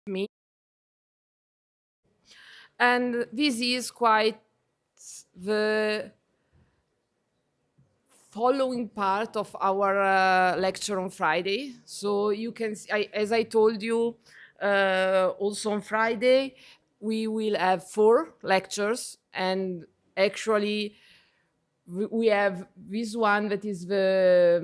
me. And this is quite the following part of our lecture on Friday. So you can see, as I told you, also on Friday, we will have 4 lectures, and actually we have this one that is the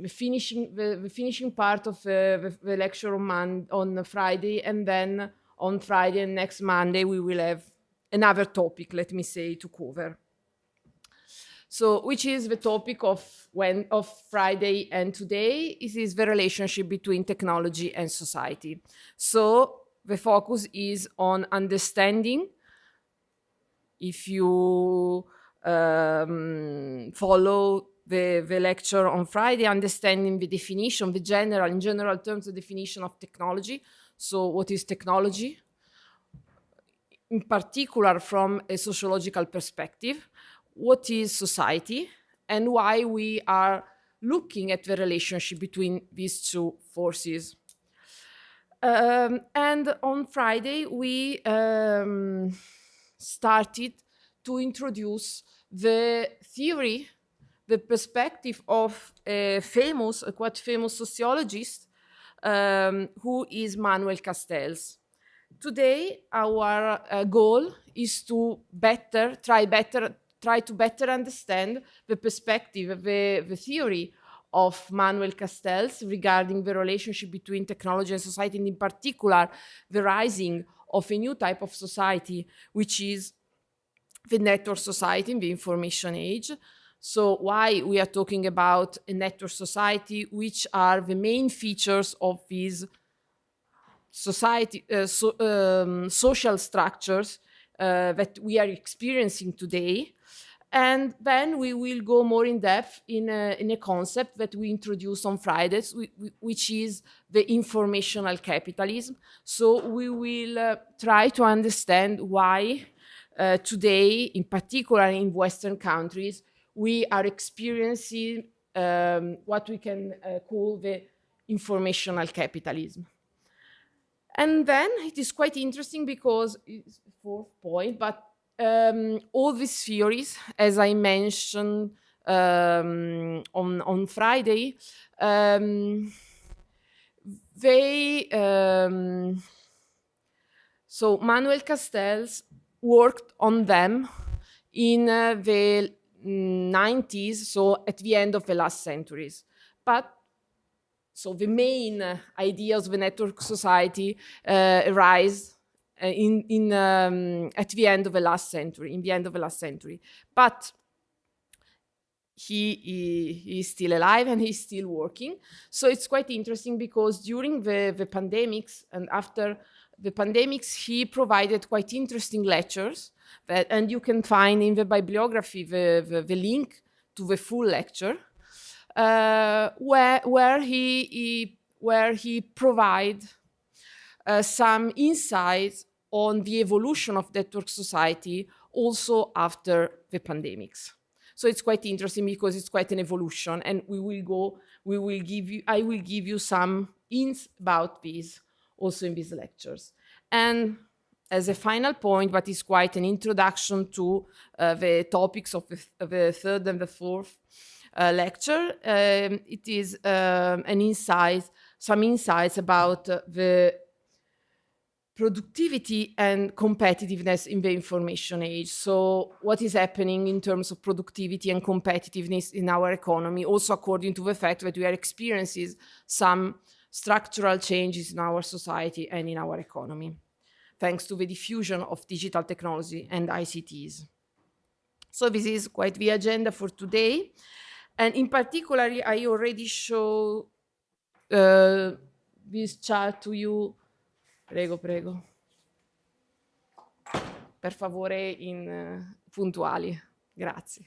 finishing part of the lecture on Friday, and then on Friday and next Monday we will have another topic, let me say, to cover. So, which is the topic of Friday and today? It is the relationship between technology and society. So the focus is on understanding. If you follow the lecture on Friday, understanding the definition, in general terms, the definition of technology. So what is technology? In particular, from a sociological perspective, what is society, and why we are looking at the relationship between these two forces. And on Friday, we started to introduce the theory, the perspective of a quite famous sociologist, who is Manuel Castells. Today, our goal is to try to better understand the perspective, the theory of Manuel Castells regarding the relationship between technology and society, and in particular, the rising of a new type of society, which is the network society in the information age. So why we are talking about a network society, which are the main features of these social structures that we are experiencing today. And then we will go more in depth in a concept that we introduced on Fridays, which is the informational capitalism. So we will try to understand why today, in particular in Western countries, we are experiencing what we can call the informational capitalism. And then it is quite interesting because it's the 4th point, but all these theories, as I mentioned on Friday, so Manuel Castells worked on them in the 90s, so at the end of the last centuries. So the main ideas of the network society arise at the end of the last century. But he is still alive and he's still working. So it's quite interesting because during the pandemics and after the pandemics, he provided quite interesting lectures and you can find in the bibliography the link to the full lecture. Where he provide some insights on the evolution of network society also after the pandemics. So it's quite interesting because it's quite an evolution, and I will give you some hints about this also in these lectures. And as a final point, but it's quite an introduction to the topics of the 3rd and the 4th lecture. It is some insights about the productivity and competitiveness in the information age. So what is happening in terms of productivity and competitiveness in our economy, also according to the fact that we are experiencing some structural changes in our society and in our economy, thanks to the diffusion of digital technology and ICTs. So this is quite the agenda for today. And in particular, I already show this chart to you. Prego. Per favore, puntuali. Grazie.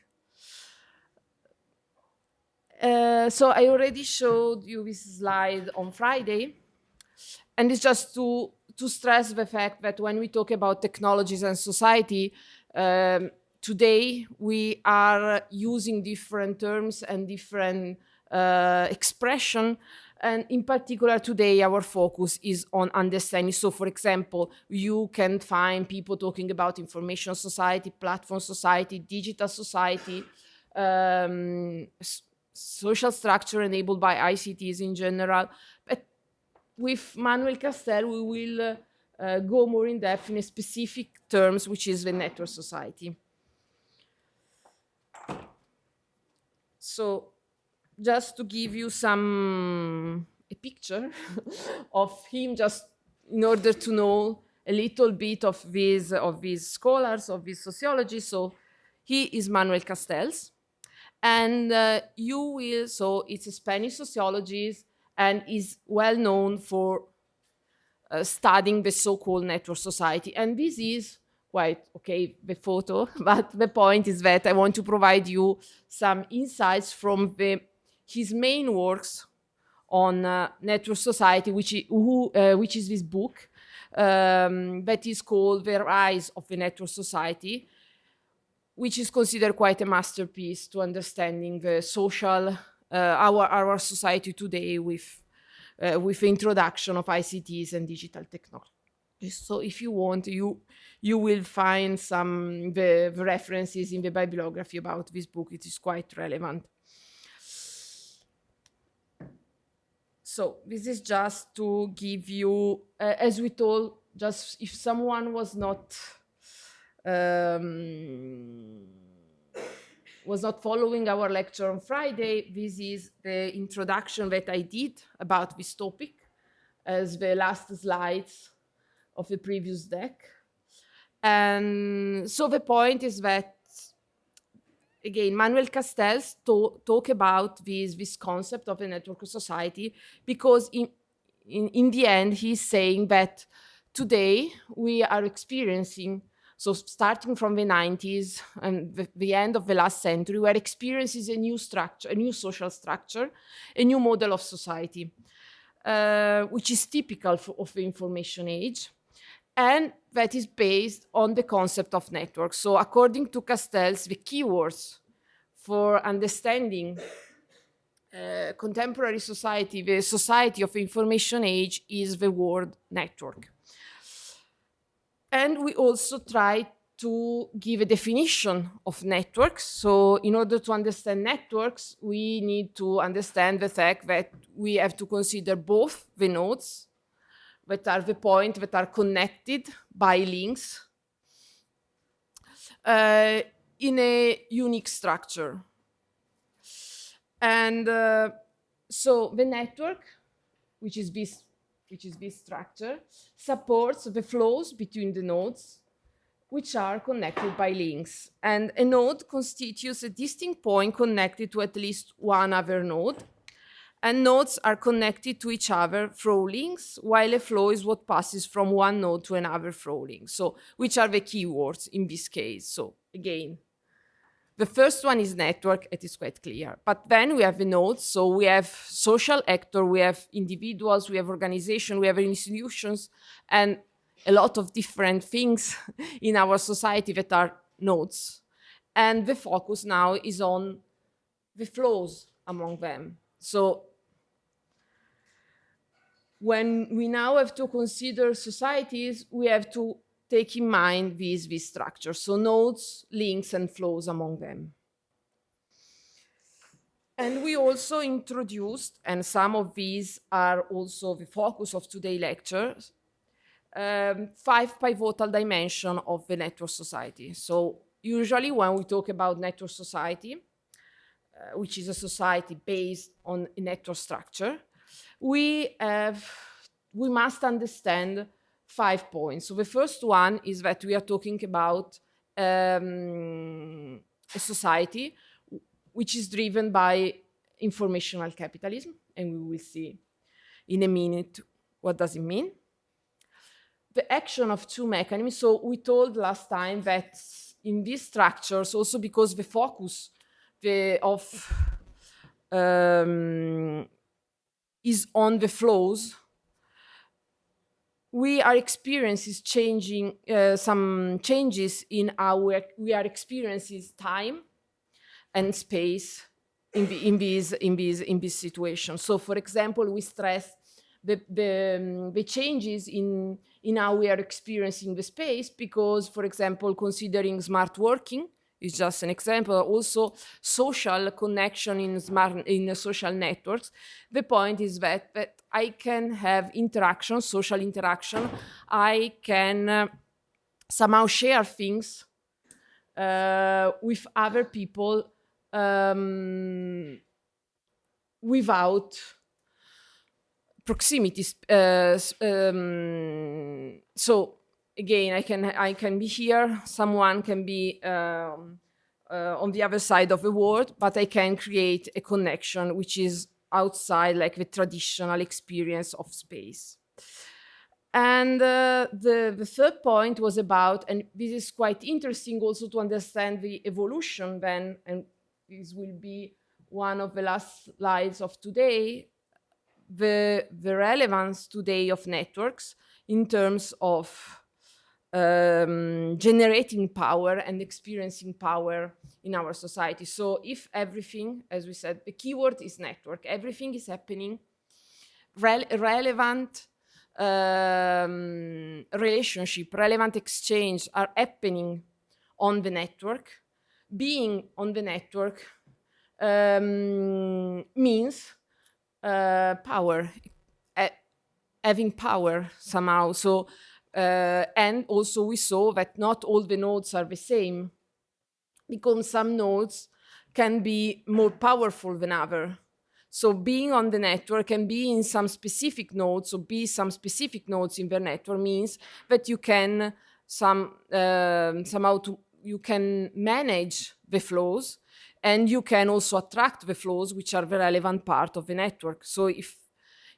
So I already showed you this slide on Friday, and it's just to stress the fact that when we talk about technologies and society, today we are using different terms and different expression And in particular, today, our focus is on understanding. So, for example, you can find people talking about information society, platform society, digital society, social structure enabled by ICTs in general. But with Manuel Castel, we will go more in depth in a specific terms, which is the network society. So just to give you a picture of him, just in order to know a little bit of these scholars, of these sociologists. So he is Manuel Castells, and so it's a Spanish sociologist and is well known for studying the so-called network society. And this is quite okay, the photo, but the point is that I want to provide you some insights from his main works on network society, which is this book that is called The Rise of the Network Society, which is considered quite a masterpiece to understanding the social, our society today with the introduction of ICTs and digital technology. So if you want, you will find the references in the bibliography about this book. It is quite relevant. So this is just to give you, as we told, just if someone was not following our lecture on Friday, this is the introduction that I did about this topic as the last slides of the previous deck. And so the point is that, again, Manuel Castells talk about this concept of a network society, because in the end, he's saying that today we are experiencing, so starting from the 90s and the end of the last century, we are experiencing a new structure, a new social structure, a new model of society, which is typical of the information age, and that is based on the concept of networks. So according to Castells, the keywords for understanding contemporary society, the society of the information age, is the word network. And we also try to give a definition of networks. So in order to understand networks, we need to understand the fact that we have to consider both the nodes, that are the points that are connected by links in a unique structure. And so the network, which is this structure, supports the flows between the nodes, which are connected by links. And a node constitutes a distinct point connected to at least one other node. And nodes are connected to each other through links, while a flow is what passes from one node to another through links. So, which are the keywords in this case? So, again, the first one is network. It is quite clear. But then we have the nodes. So we have social actor, we have individuals, we have organization, we have institutions, and a lot of different things in our society that are nodes. And the focus now is on the flows among them. So when we now have to consider societies, we have to take in mind these structures. So nodes, links, and flows among them. And we also introduced, and some of these are also the focus of today's lectures, 5 pivotal dimensions of the network society. So usually when we talk about network society, which is a society based on a network structure, we must understand 5 points. So the first one is that we are talking about a society which is driven by informational capitalism, and we will see in a minute what does it mean. The action of 2 mechanisms. So we told last time that in these structures, also because the focus is on the flows, we are experiencing some changes in we are experiencing time and space in this situation. So, for example, we stress the changes in how we are experiencing the space, because, for example, considering smart working is just an example. Also, social connection in social networks. The point is that I can have interaction, social interaction. I can somehow share things with other people without proximity. So again, I can be here, someone can be on the other side of the world, but I can create a connection which is outside, like the traditional experience of space. And the third point was about, and this is quite interesting also to understand the evolution then, and this will be one of the last slides of today, the relevance today of networks in terms of generating power and experiencing power in our society. So if everything, as we said, the keyword is network, everything is happening, relevant relationship, relevant exchange are happening on the network. Being on the network means power, having power somehow. So, and also we saw that not all the nodes are the same, because some nodes can be more powerful than others. So being on the network and being in some specific nodes, or be some specific nodes in the network, means that you can you can manage the flows, and you can also attract the flows which are the relevant part of the network. So if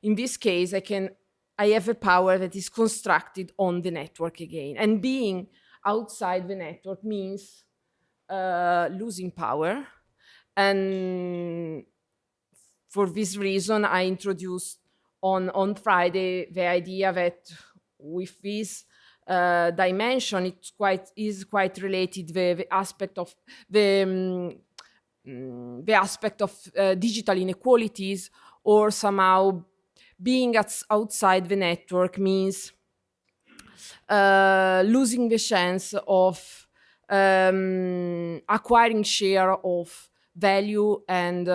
in this case I have a power that is constructed on the network again, and being outside the network means losing power. And for this reason, I introduced on Friday the idea that with this dimension, it is quite related the aspect of the aspect of digital inequalities, or somehow being outside the network means losing the chance of acquiring share of value and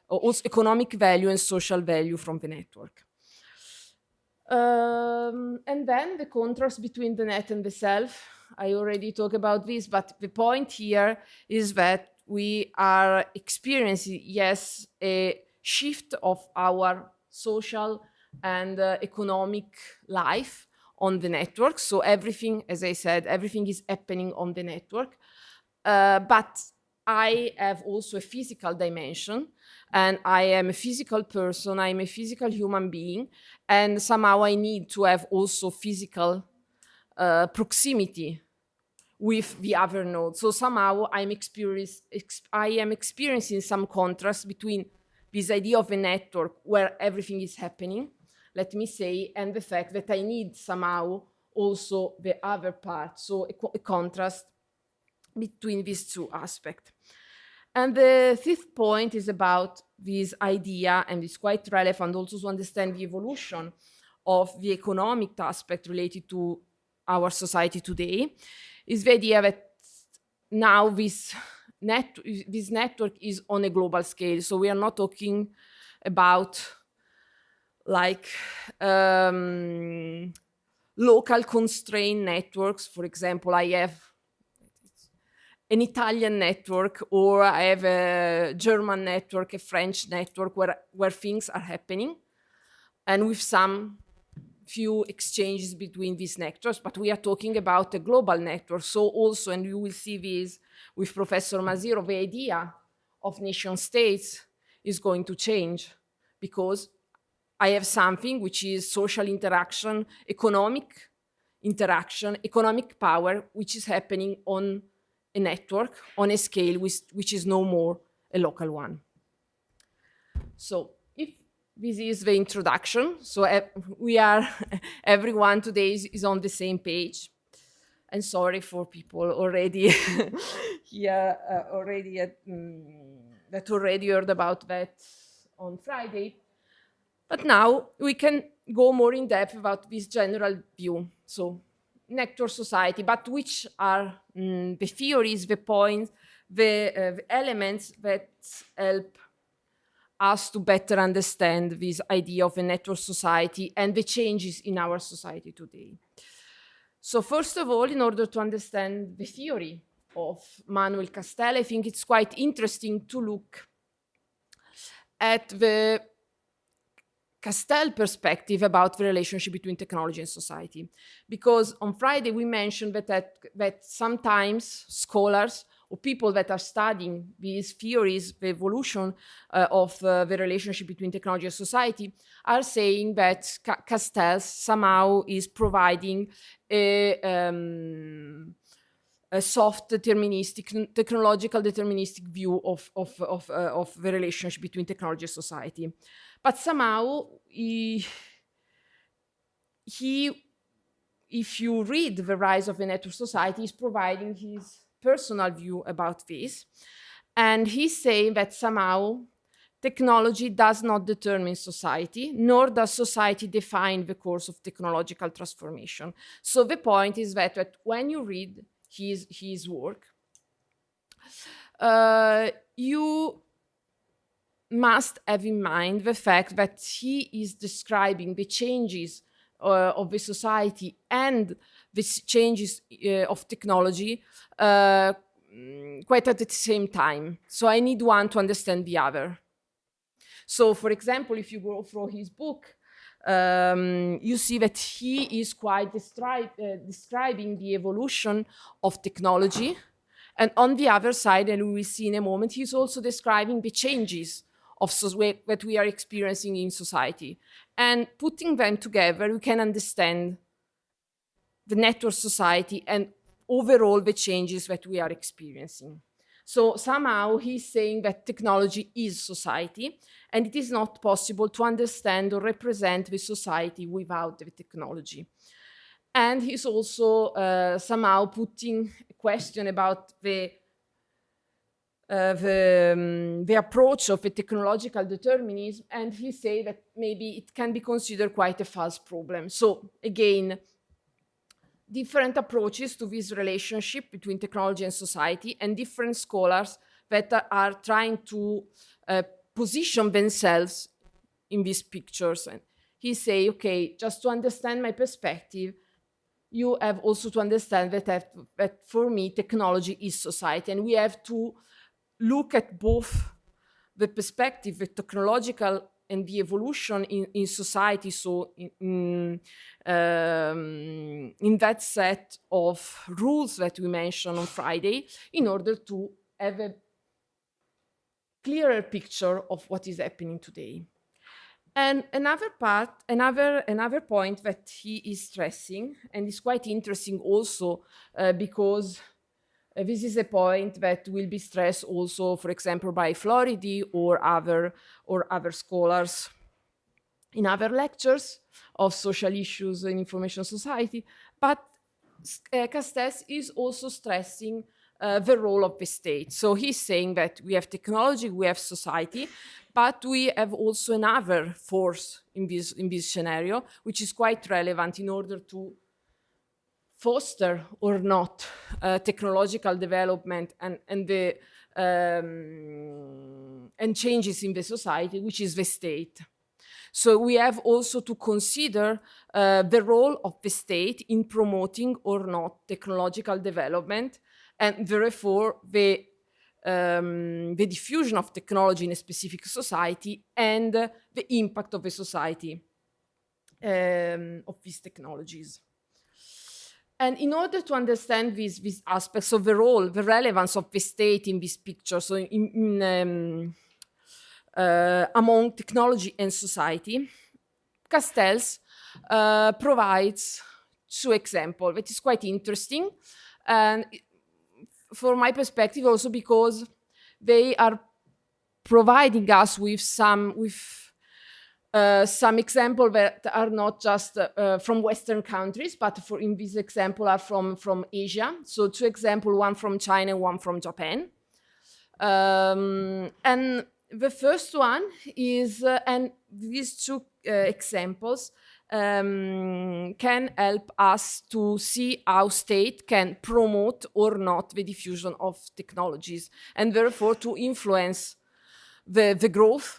also economic value and social value from the network. And then the contrast between the net and the self. I already talked about this, but the point here is that we are experiencing, yes, a shift of our social and economic life on the network. So everything, as I said, everything is happening on the network. But I have also a physical dimension, and I am a physical person, I'm a physical human being, and somehow I need to have also physical proximity with the other node. So somehow I am experiencing some contrast between this idea of a network where everything is happening, let me say, and the fact that I need somehow also the other part. So a contrast between these two aspects. And the fifth point is about this idea, and it's quite relevant also to understand the evolution of the economic aspect related to our society today, is the idea that now this network is on a global scale. So we are not talking about like local constrained networks. For example, I have an Italian network, or I have a German network, a French network, where things are happening, and with some few exchanges between these networks, but we are talking about a global network. So also, and you will see this with Professor Masiro, the idea of nation states is going to change, because I have something which is social interaction, economic power, which is happening on a network, on a scale which is no more a local one. So if this is the introduction, so we are, everyone today is on the same page. And sorry for people already here, already that already heard about that on Friday. But now we can go more in depth about this general view. So network society, but which are the theories, the points, the elements that help us to better understand this idea of a network society and the changes in our society today. So first of all, in order to understand the theory of Manuel Castells, I think it's quite interesting to look at the Castells perspective about the relationship between technology and society. Because on Friday we mentioned that sometimes scholars or people that are studying these theories, the evolution of the relationship between technology and society, are saying that Castells somehow is providing a soft deterministic, technological deterministic view of the relationship between technology and society. But somehow, if you read The Rise of a Network Society, he's providing his personal view about this. And he's saying that somehow technology does not determine society, nor does society define the course of technological transformation. So the point is that when you read his work, you must have in mind the fact that he is describing the changes of the society and the changes of technology quite at the same time. So I need one to understand the other. So, for example, if you go through his book, you see that he is quite describing the evolution of technology. And on the other side, and we will see in a moment, he's also describing the changes that we are experiencing in society. And putting them together, we can understand the network society and overall the changes that we are experiencing. So somehow he's saying that technology is society, and it is not possible to understand or represent the society without the technology. And he's also somehow putting a question about the approach of a technological determinism, and he say that maybe it can be considered quite a false problem. So again, different approaches to this relationship between technology and society, and different scholars that are trying to position themselves in these pictures. And he say, okay, just to understand my perspective, you have also to understand that for me, technology is society, and we have to look at both the perspective, the technological and the evolution in society. So in that set of rules that we mentioned on Friday, in order to have a clearer picture of what is happening today. And another point that he is stressing, and is quite interesting also because this is a point that will be stressed also, for example, by Floridi or other scholars in other lectures of social issues in information society. But Castells is also stressing the role of the state. So he's saying that we have technology, we have society, but we have also another force in this scenario, which is quite relevant in order to foster or not technological development and changes in the society, which is the state. So we have also to consider the role of the state in promoting or not technological development, and therefore the diffusion of technology in a specific society and the impact of the society of these technologies. And in order to understand these aspects of the role, the relevance of the state in this picture, so among technology and society, Castells provides two examples that is quite interesting, and for my perspective also because they are providing us with some examples that are not just from Western countries, but in this example are from Asia. So two examples, one from China, one from Japan. And the first one is, and these two examples can help us to see how state can promote or not the diffusion of technologies, and therefore to influence the growth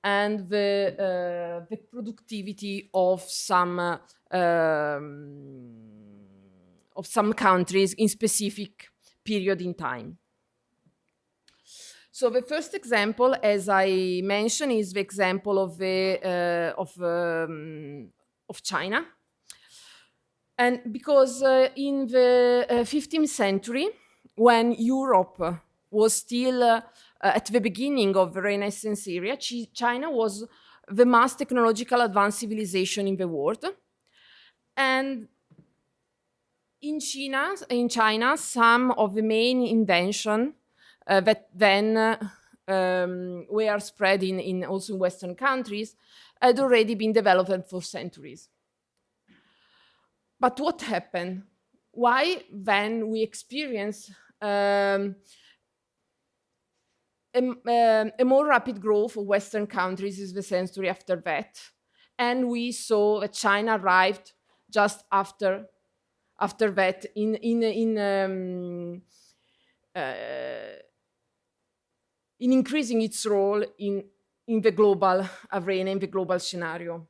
and the productivity of some countries in specific period in time. So the first example, as I mentioned, is the example of China, and because in the 15th century, when Europe was still at the beginning of the Renaissance era, China was the most technological advanced civilization in the world, and in China, some of the main inventions that then were spread in also in Western countries had already been developed for centuries. But what happened? Why then we experience a more rapid growth of Western countries is the century after that, and we saw that China arrived just after that in increasing its role in the global arena, in the global scenario,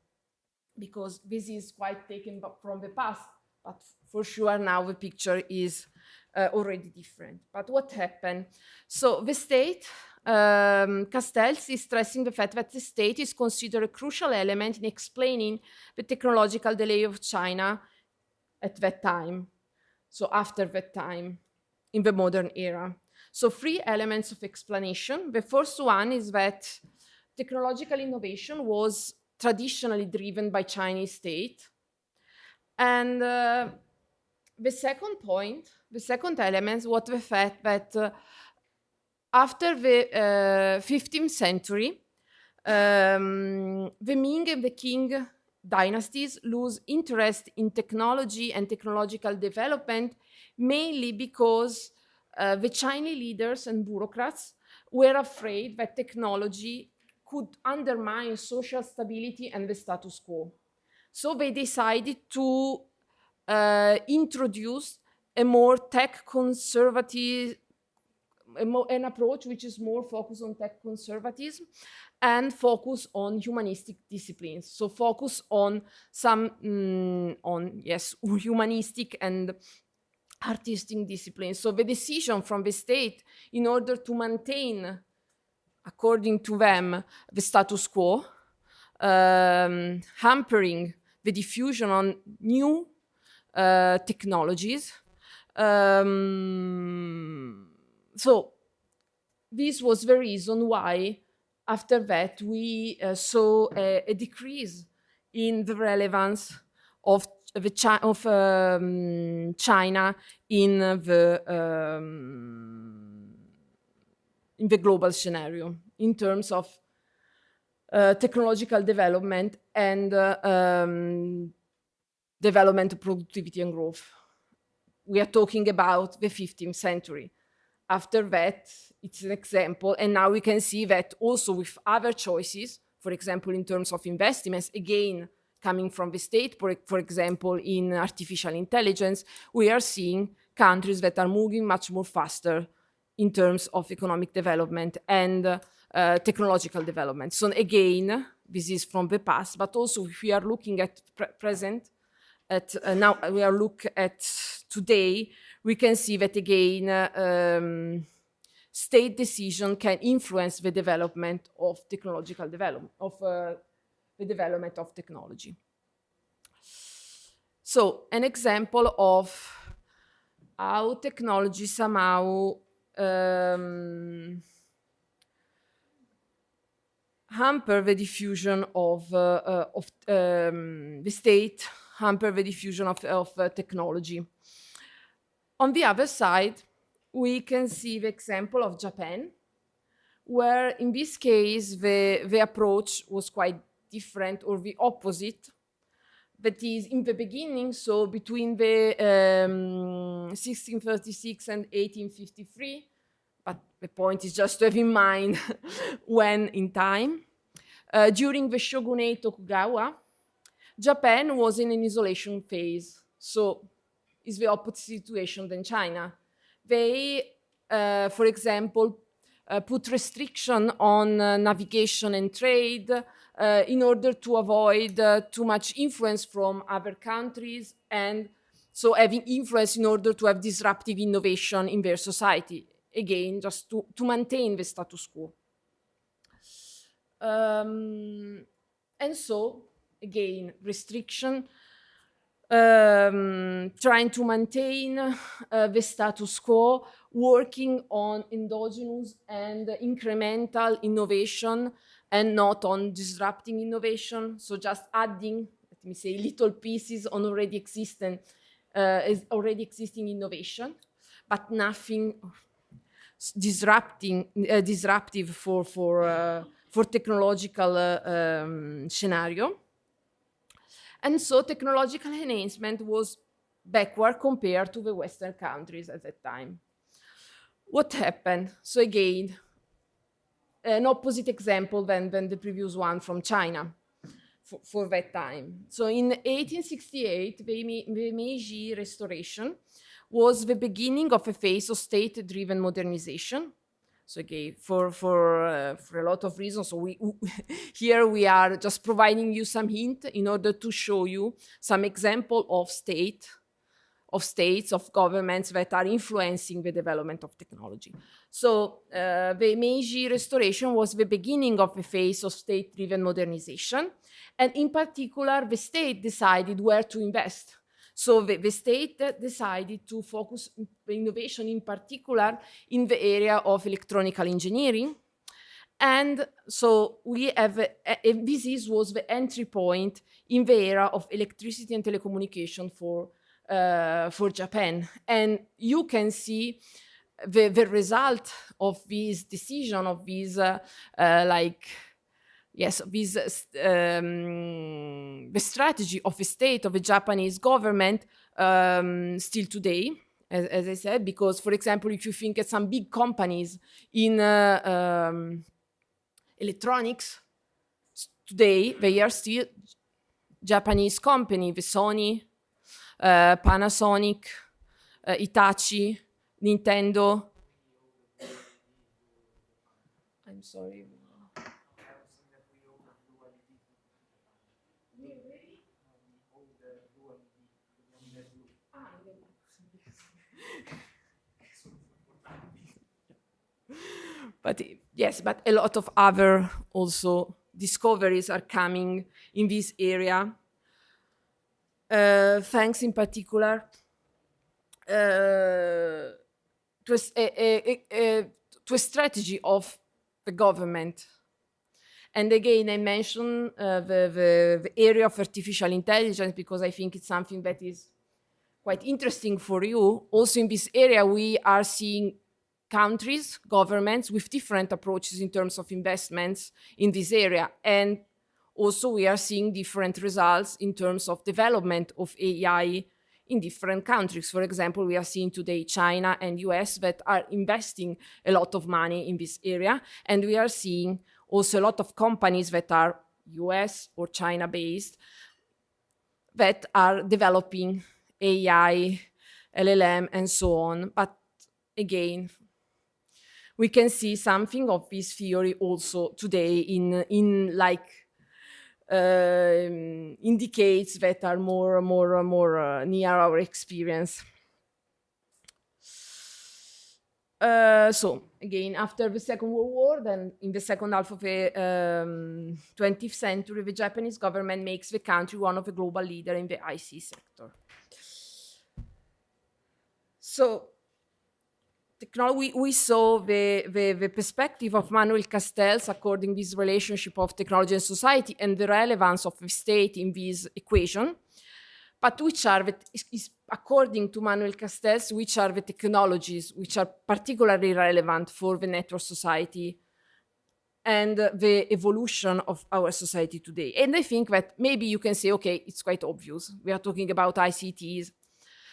because this is quite taken from the past, but for sure now the picture is already different. But what happened? So the state, Castells is stressing the fact that the state is considered a crucial element in explaining the technological delay of China at that time, so after that time, in the modern era. So 3 elements of explanation. The first one is that technological innovation was traditionally driven by Chinese state. And the second element was the fact that after the 15th century, the Ming and the Qing dynasties lose interest in technology and technological development, mainly because the Chinese leaders and bureaucrats were afraid that technology could undermine social stability and the status quo. So they decided to introduce a more tech conservative, an approach which is more focused on tech conservatism and focus on humanistic disciplines. So focus on some, humanistic and artistic disciplines. So the decision from the state in order to maintain, according to them, the status quo, hampering the diffusion on new technologies. So this was the reason why after that we saw a decrease in the relevance of China in the global scenario in terms of technological development and development of productivity and growth. We are talking about the 15th century. After that, it's an example, and now we can see that also with other choices, for example, in terms of investments, again, coming from the state, for example, in artificial intelligence, we are seeing countries that are moving much more faster in terms of economic development and technological development. So again, this is from the past, but also if we are looking at present, now we are looking at today, we can see that again, state decision can influence the development of technological development, of the development of technology. So an example of how technology somehow hamper the diffusion of the state, hamper the diffusion of technology. On the other side, we can see the example of Japan, where in this case the approach was quite different, or the opposite. That is, in the beginning, so between the 1636 and 1853, but the point is just to have in mind when in time. During the shogunate Tokugawa, Japan was in an isolation phase, so it's the opposite situation than China. They, for example, put restriction on navigation and trade in order to avoid too much influence from other countries, and so having influence in order to have disruptive innovation in their society. Again, just to maintain the status quo. And so, again, restriction, trying to maintain the status quo, working on endogenous and incremental innovation and not on disrupting innovation. So just adding, let me say, little pieces on already existing innovation, but nothing disruptive for technological scenario. And so technological enhancement was backward compared to the Western countries at that time. What happened? So again, an opposite example than the previous one from China for that time. So in 1868, the Meiji Restoration was the beginning of a phase of state-driven modernization. So again, for a lot of reasons, so here we are just providing you some hint in order to show you some example of states, of governments that are influencing the development of technology. So the Meiji Restoration was the beginning of a phase of state-driven modernization, and in particular, the state decided where to invest. So the state decided to focus innovation in particular in the area of electronical engineering. And so we have, this was the entry point in the era of electricity and telecommunication for Japan. And you can see the result of this decision, of this the strategy of the state, of the Japanese government still today, as I said, because, for example, if you think at some big companies in electronics, today they are still Japanese company, the Sony, Panasonic, Hitachi, Nintendo. I'm sorry. But yes, but a lot of other also discoveries are coming in this area, thanks in particular to a strategy of the government. And again, I mentioned the area of artificial intelligence because I think it's something that is quite interesting for you. Also in this area, we are seeing countries, governments with different approaches in terms of investments in this area. And also we are seeing different results in terms of development of AI in different countries. For example, we are seeing today China and US that are investing a lot of money in this area. And we are seeing also a lot of companies that are US or China based that are developing AI, LLM, and so on. But again, we can see something of this theory also today in indicates that are more near our experience. So again, after the Second World War, then in the second half of the 20th century, the Japanese government makes the country one of the global leaders in the IC sector. So we saw the perspective of Manuel Castells according to this relationship of technology and society and the relevance of the state in this equation, but which are, according to Manuel Castells, which are the technologies which are particularly relevant for the network society and the evolution of our society today. And I think that maybe you can say, okay, it's quite obvious. We are talking about ICTs,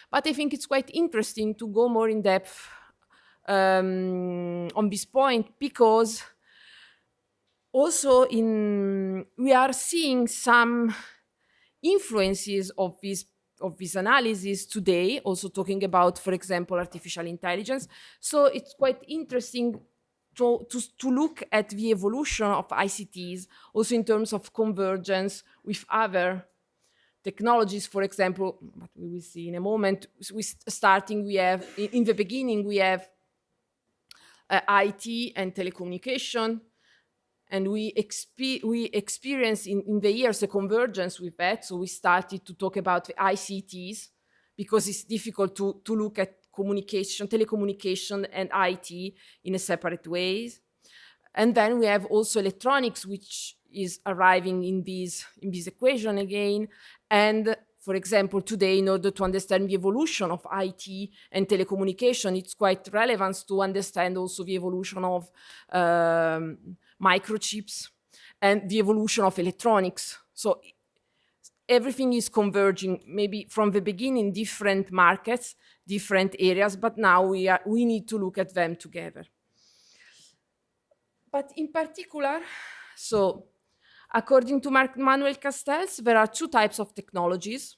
but I think it's quite interesting to go more in depth on this point, because also we are seeing some influences of this analysis today, also talking about, for example, artificial intelligence. So it's quite interesting to look at the evolution of ICTs, also in terms of convergence with other technologies, for example, what we will see in a moment. We have, in the beginning, we have IT and telecommunication, and we experienced in the years a convergence with that. So we started to talk about the ICTs, because it's difficult to look at telecommunication and IT in a separate ways. And then we have also electronics, which is arriving in this equation again. And for example, today, in order to understand the evolution of IT and telecommunication, it's quite relevant to understand also the evolution of microchips and the evolution of electronics. So everything is converging, maybe from the beginning, different markets, different areas, but now we need to look at them together. But in particular, so according to Manuel Castells, there are two types of technologies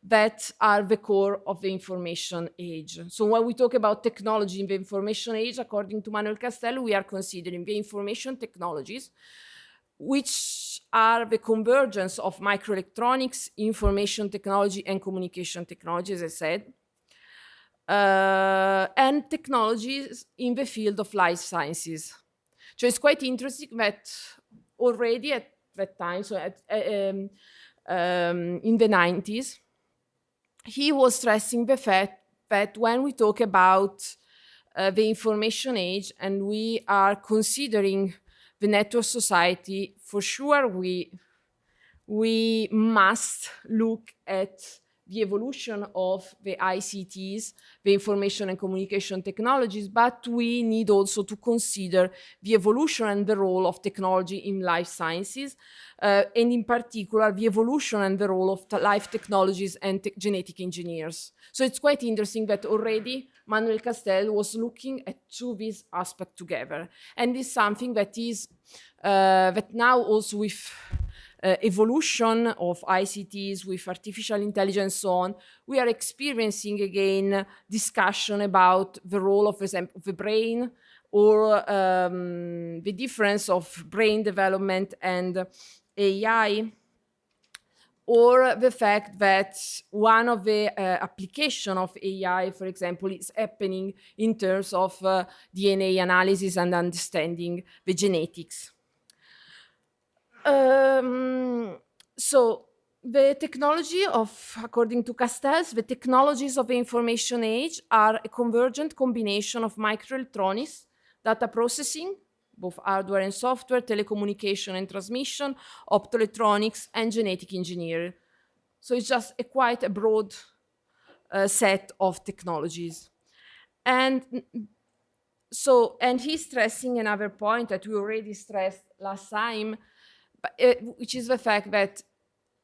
that are the core of the information age. So when we talk about technology in the information age, according to Manuel Castells, we are considering the information technologies, which are the convergence of microelectronics, information technology, and communication technology, as I said, and technologies in the field of life sciences. So it's quite interesting that already at that time, so in the 90s, he was stressing the fact that when we talk about the information age and we are considering the network society, for sure we must look at the evolution of the ICTs, the information and communication technologies, but we need also to consider the evolution and the role of technology in life sciences, and in particular, the evolution and the role of life technologies and genetic engineers. So it's quite interesting that already Manuel Castells was looking at these aspects together. And it's something that is, that now also with evolution of ICTs, with artificial intelligence, so on, we are experiencing again discussion about the role of, for example, the brain, or the difference of brain development and AI, or the fact that one of the application of AI, for example, is happening in terms of DNA analysis and understanding the genetics. So the technology of, according to Castells, the technologies of the information age are a convergent combination of microelectronics, data processing, both hardware and software, telecommunication and transmission, optoelectronics, and genetic engineering. So it's just quite a broad set of technologies. And so, and he's stressing another point that we already stressed last time, which is the fact that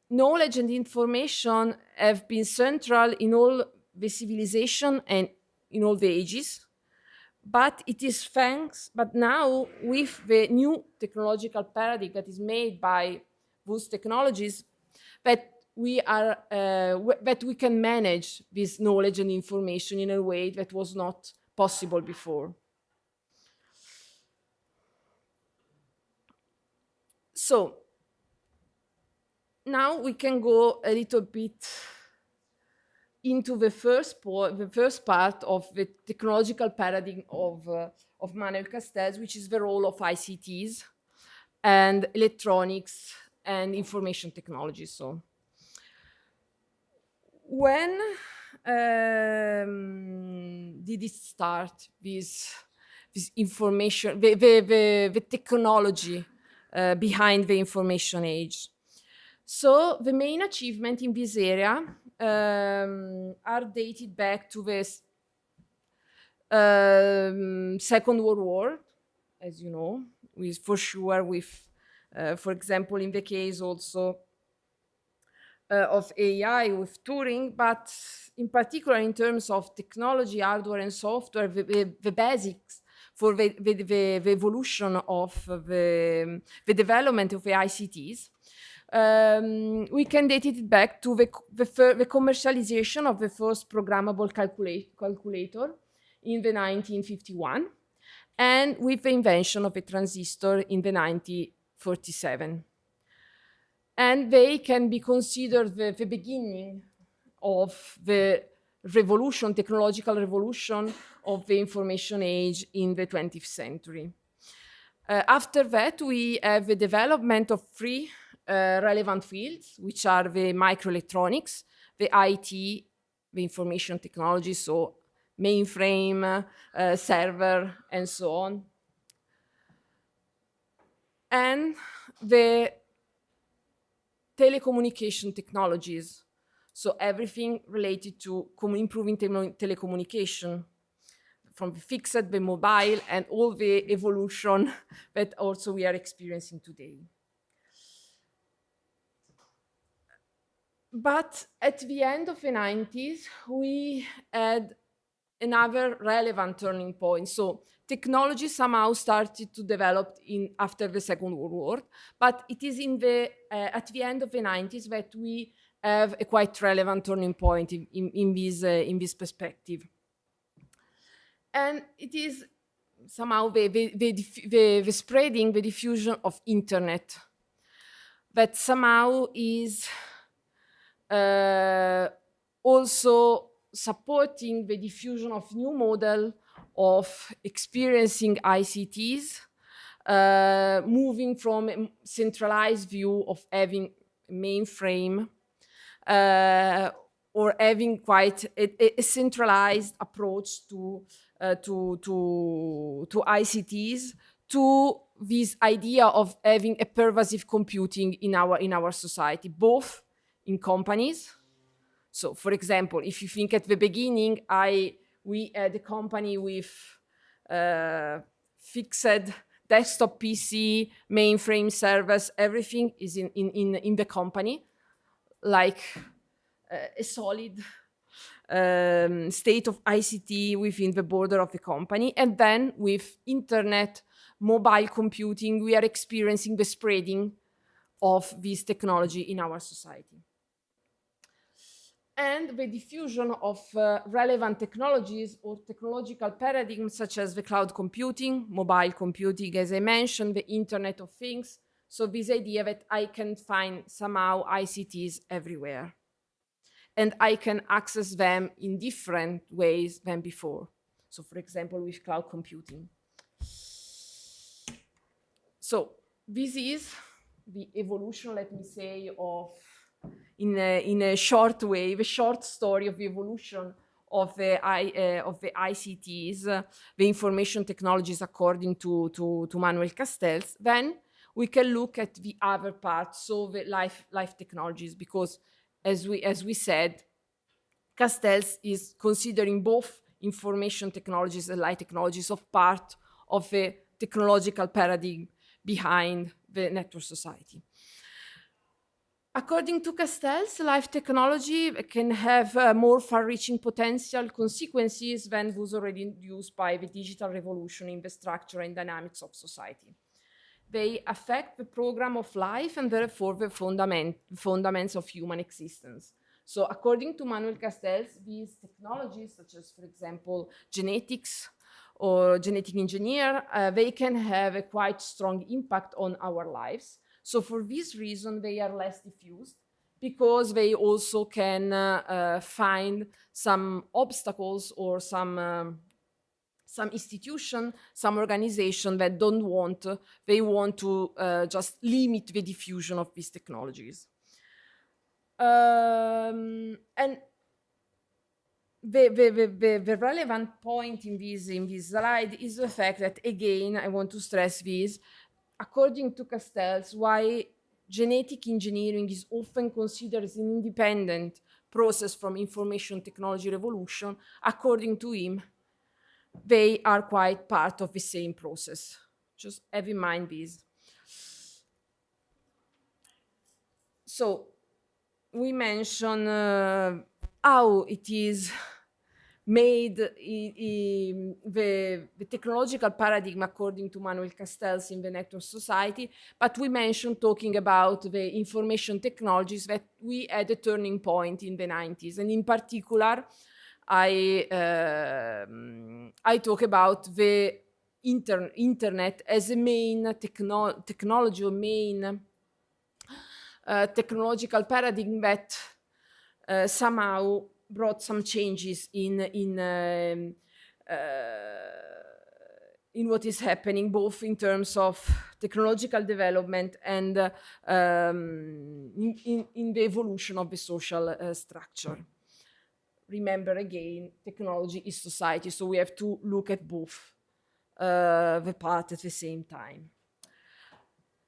knowledge and information have been central in all the civilization and in all the ages. But it is but now with the new technological paradigm that is made by those technologies, that we can manage this knowledge and information in a way that was not possible before. So now we can go a little bit into the first part of the technological paradigm of Manuel Castells, which is the role of ICTs and electronics and information technology. So when did it start, this information, the technology behind the information age? So the main achievement in this area are dated back to the Second World War, as you know, for sure with, for example, in the case also of AI with Turing, but in particular in terms of technology, hardware and software, the basics for the evolution of the development of the ICTs, we can date it back to the commercialization of the first programmable calculator in the 1951, and with the invention of a transistor in the 1947. And they can be considered the beginning of the revolution, technological revolution of the information age in the 20th century. After that, we have the development of three relevant fields, which are the microelectronics, the IT, the information technology, so mainframe, server, and so on, and the telecommunication technologies, so everything related to improving telecommunication, from the fixed, the mobile, and all the evolution that also we are experiencing today. But at the end of the 90s, we had another relevant turning point. So technology somehow started to develop after the Second World War, but it is at the end of the 90s that we have a quite relevant turning point in this perspective. And it is somehow the spreading, the diffusion of internet that somehow is also supporting the diffusion of new model of experiencing ICTs, moving from a centralized view of having a mainframe or having quite a centralized approach to ICTs, to this idea of having a pervasive computing in our society, both in companies. So, for example, if you think at the beginning, we had a company with fixed desktop PC, mainframe servers, everything is in the company, like a solid state of ICT within the border of the company. And then with internet, mobile computing, we are experiencing the spreading of this technology in our society. And the diffusion of relevant technologies or technological paradigms such as the cloud computing, mobile computing, as I mentioned, the Internet of Things. So this idea that I can find somehow ICTs everywhere, and I can access them in different ways than before. So for example, with cloud computing. So this is the evolution, let me say, of in a short way, the short story of the evolution of the ICTs, the information technologies, according to Manuel Castells. Then we can look at the other part, so the life technologies, because as we said, Castells is considering both information technologies and life technologies of part of the technological paradigm behind the network society. According to Castells, life technology can have more far-reaching potential consequences than was already induced by the digital revolution in the structure and dynamics of society. They affect the program of life and therefore the fundamentals of human existence. So according to Manuel Castells, these technologies, such as, for example, genetics or genetic engineer, they can have a quite strong impact on our lives. So for this reason, they are less diffused, because they also can find some obstacles or some institution, some organization that don't want, they want to just limit the diffusion of these technologies. And the relevant point in this slide is the fact that, again, I want to stress this, according to Castells, why genetic engineering is often considered as an independent process from information technology revolution, according to him, they are quite part of the same process. Just have in mind this. So we mention how it is made the technological paradigm according to Manuel Castells in the Network Society, but we mentioned talking about the information technologies that we had a turning point in the 90s. And in particular, I talk about the internet as a main technology or main technological paradigm that somehow brought some changes in what is happening, both in terms of technological development and in the evolution of the social structure. Remember again, technology is society, so we have to look at both the part at the same time.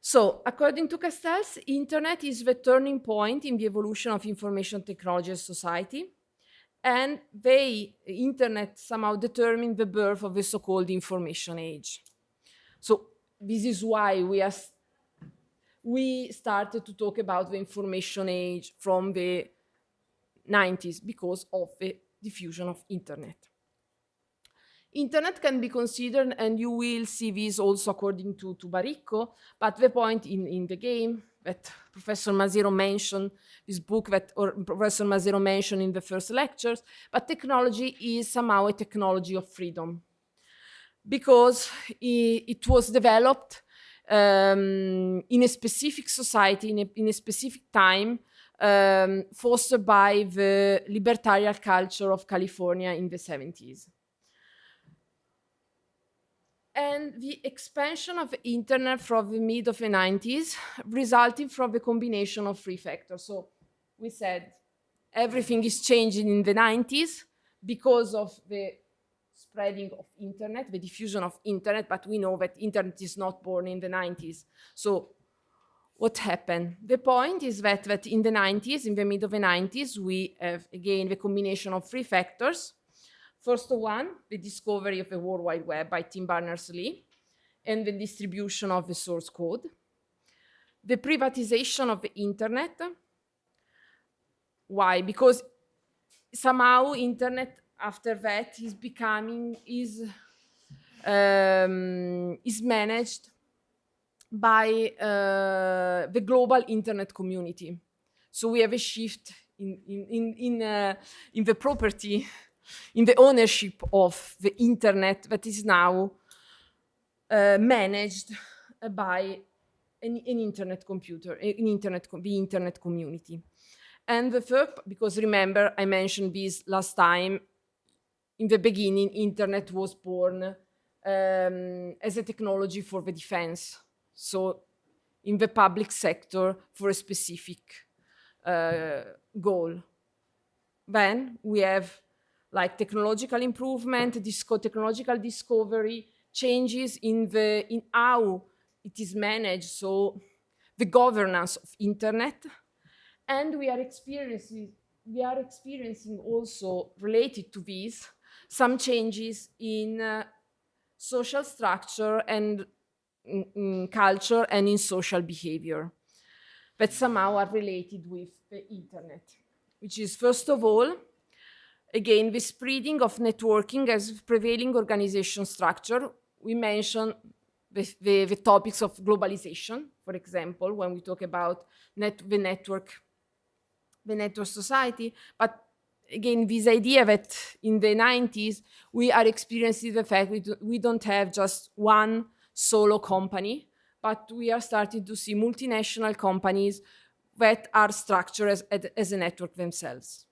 So, according to Castells, internet is the turning point in the evolution of information technology as society, and internet somehow determined the birth of the so-called information age. So, this is why we started to talk about the information age from the 90s, because of the diffusion of internet. Internet can be considered, and you will see this also according to Baricco, but the point in the game that Professor Masero mentioned, this book that Professor Masero mentioned in the first lectures, but technology is somehow a technology of freedom, because it was developed in a specific society, in a specific time, fostered by the libertarian culture of California in the 70s. And the expansion of the internet from the mid of the 90s resulting from the combination of three factors. So we said everything is changing in the 90s because of the spreading of internet, the diffusion of internet, but we know that internet is not born in the 90s. So what happened? The point is that in the 90s, in the mid of the 90s, we have again the combination of three factors. First one, the discovery of the World Wide Web by Tim Berners-Lee and the distribution of the source code. The privatization of the internet. Why? Because somehow internet after that is managed by the global internet community. So we have a shift in the property, in the ownership of the internet that is now managed by an internet computer, the internet community. And the third, because remember, I mentioned this last time, in the beginning, internet was born as a technology for the defense. So in the public sector for a specific goal. Then we have like technological improvement, technological discovery, changes in how it is managed, so the governance of internet. And we are experiencing also related to this some changes in social structure and in culture and in social behavior that somehow are related with the internet, which is first of all, again, the spreading of networking as prevailing organization structure. We mentioned the topics of globalization, for example, when we talk about the network society. But again, this idea that in the 90s, we are experiencing the fact we don't have just one solo company, but we are starting to see multinational companies that are structured as a network themselves.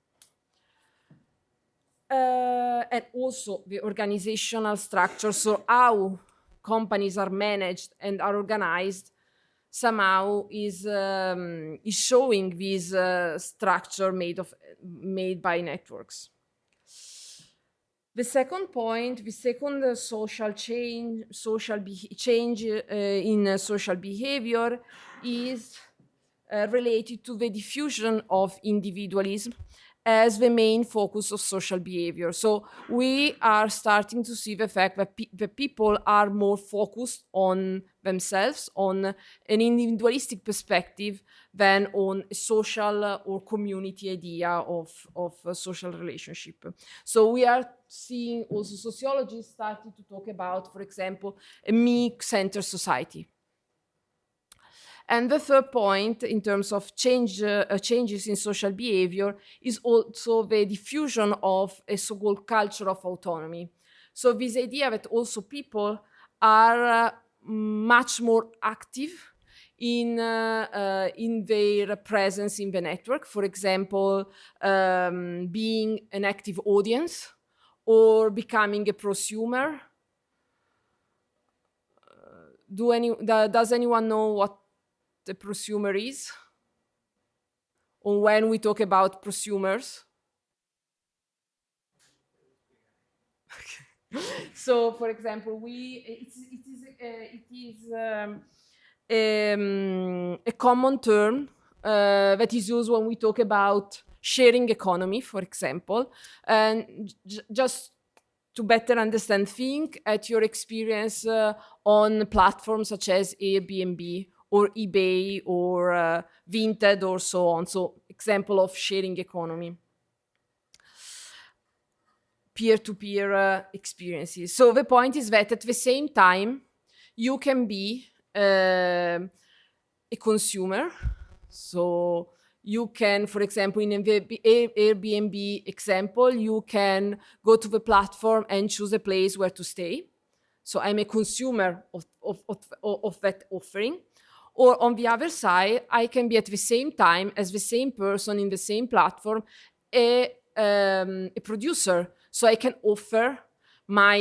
And also the organizational structure, so how companies are managed and are organized, somehow is showing this structure made by networks. The second point, the second social change in social behavior is related to the diffusion of individualism as the main focus of social behavior. So we are starting to see the fact that the people are more focused on themselves, on an individualistic perspective, than on a social or community idea of a social relationship. So we are seeing also sociologists starting to talk about, for example, a me-centered society. And the third point, in terms of changes in social behavior, is also the diffusion of a so-called culture of autonomy. So this idea that also people are much more active in their presence in the network. For example, being an active audience or becoming a prosumer. Does anyone know what the prosumer is? Or when we talk about prosumers? So, for example, it is a common term that is used when we talk about sharing economy, for example. And just to better understand, think at your experience on platforms such as Airbnb or eBay or Vinted or so on. So, example of sharing economy. Peer-to-peer experiences. So the point is that at the same time, you can be a consumer. So you can, for example, in the Airbnb example, you can go to the platform and choose a place where to stay. So I'm a consumer of that offering. Or on the other side, I can be at the same time, as the same person in the same platform, a producer. So I can offer my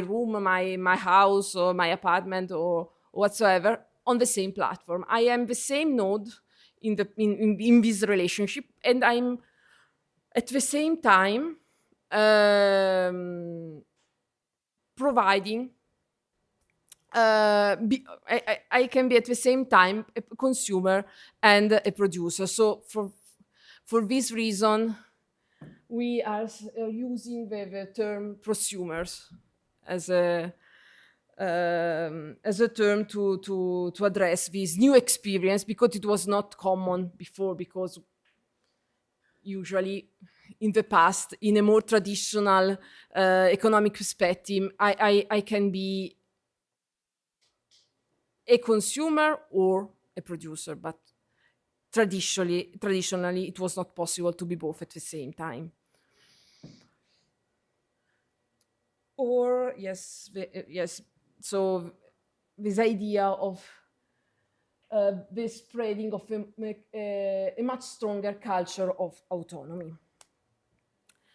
room, my house, or my apartment, or whatsoever on the same platform. I am the same node in this relationship, and I'm at the same time providing. I can be at the same time a consumer and a producer. So for this reason, we are using the term prosumers as a term to address this new experience, because it was not common before, because usually in the past, in a more traditional economic perspective, I can be a consumer or a producer, but traditionally it was not possible to be both at the same time. Or yes, so this idea of the spreading of a much stronger culture of autonomy.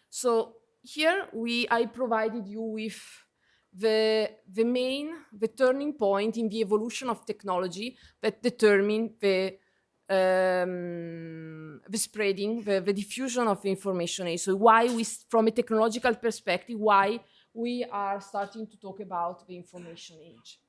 So here I provided you with the turning point in the evolution of technology that determined the spreading, the diffusion of information age. So why from a technological perspective, why we are starting to talk about the information age.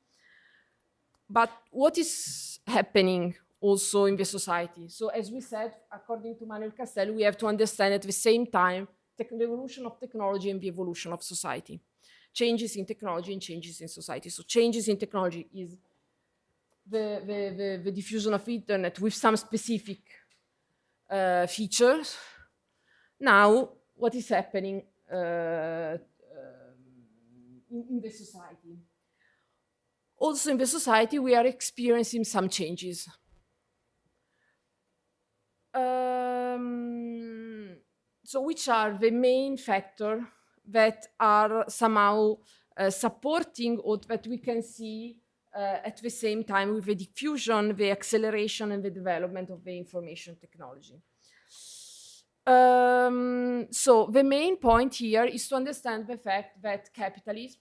But what is happening also in the society? So as we said, according to Manuel Castells, we have to understand at the same time the evolution of technology and the evolution of society. Changes in technology and changes in society. So changes in technology is the diffusion of internet with some specific features. Now, what is happening in the society? Also in the society, we are experiencing some changes. So which are the main factors that are somehow supporting, or that we can see at the same time with the diffusion, the acceleration, and the development of the information technology? So the main point here is to understand the fact that capitalism,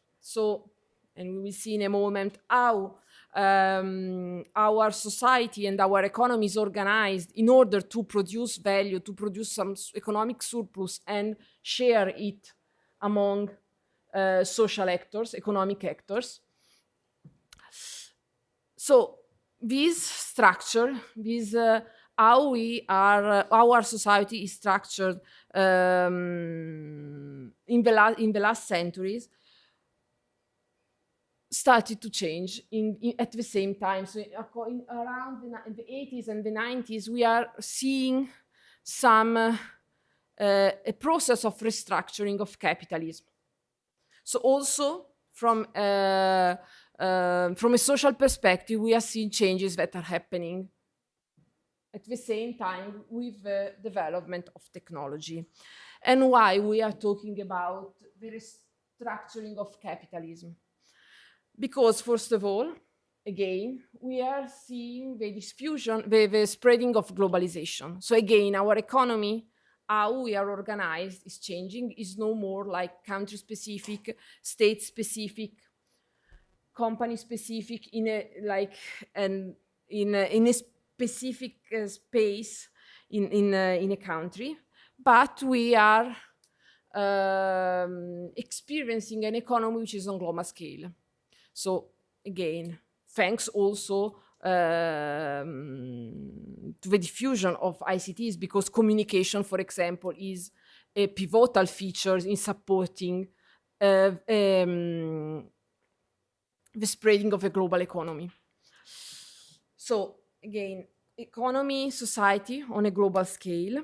and we will see in a moment how our society and our economy is organized in order to produce value, to produce some economic surplus and share it among social actors, economic actors. So this structure, this how our society is structured in the last centuries started to change at the same time. So around the 80s and the 90s, we are seeing a process of restructuring of capitalism. So also from a social perspective, we are seeing changes that are happening at the same time with the development of technology. And why we are talking about the restructuring of capitalism? Because first of all, again, we are seeing the diffusion, the spreading of globalization. So again, our economy, how we are organized is changing, is no more like country-specific, state-specific, company-specific in a specific space in a country, but we are experiencing an economy which is on global scale. So again, thanks also to the diffusion of ICTs, because communication, for example, is a pivotal feature in supporting the spreading of a global economy. So again, economy, society on a global scale,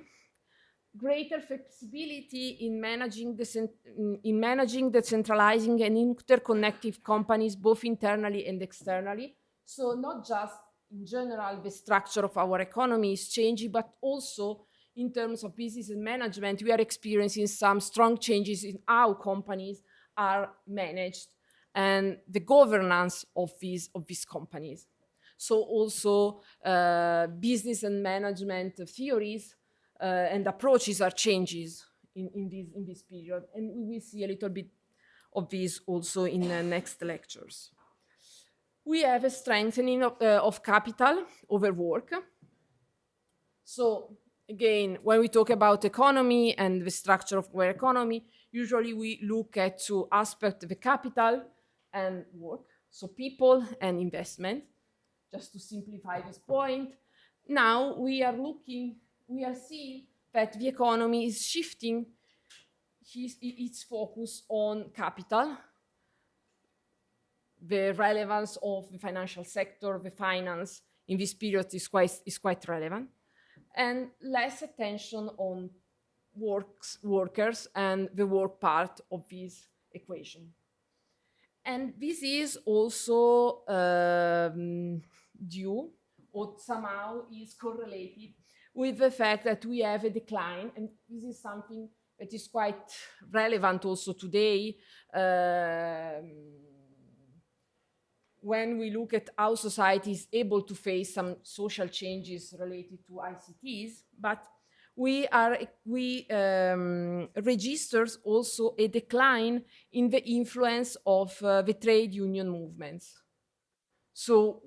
greater flexibility in managing, decentralizing and interconnected companies, both internally and externally. So not just in general, the structure of our economy is changing, but also in terms of business and management, we are experiencing some strong changes in how companies are managed and the governance of these companies. So also business and management theories and approaches are changes in this period. And we will see a little bit of this also in the next lectures. We have a strengthening of capital over work. So again, when we talk about economy and the structure of our economy, usually we look at two aspects, the capital and work, so people and investment, just to simplify this point. Now we are seeing that the economy is shifting its focus on capital, the relevance of the financial sector, the finance in this period is quite relevant, and less attention on workers and the work part of this equation. And this is also due, or somehow is correlated with the fact that we have a decline, and this is something that is quite relevant also today when we look at how society is able to face some social changes related to ICTs, but we registers also a decline in the influence of the trade union movements. So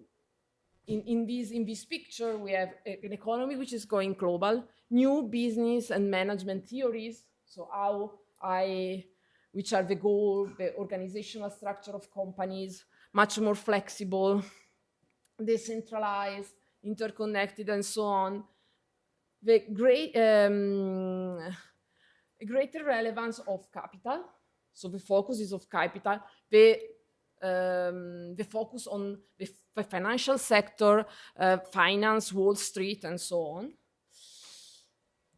in this picture, we have an economy which is going global, new business and management theories, so which are the goal, the organizational structure of companies, much more flexible, decentralized, interconnected, and so on. The greater relevance of capital, so the focus is of capital, the focus on the financial sector, finance, Wall Street, and so on,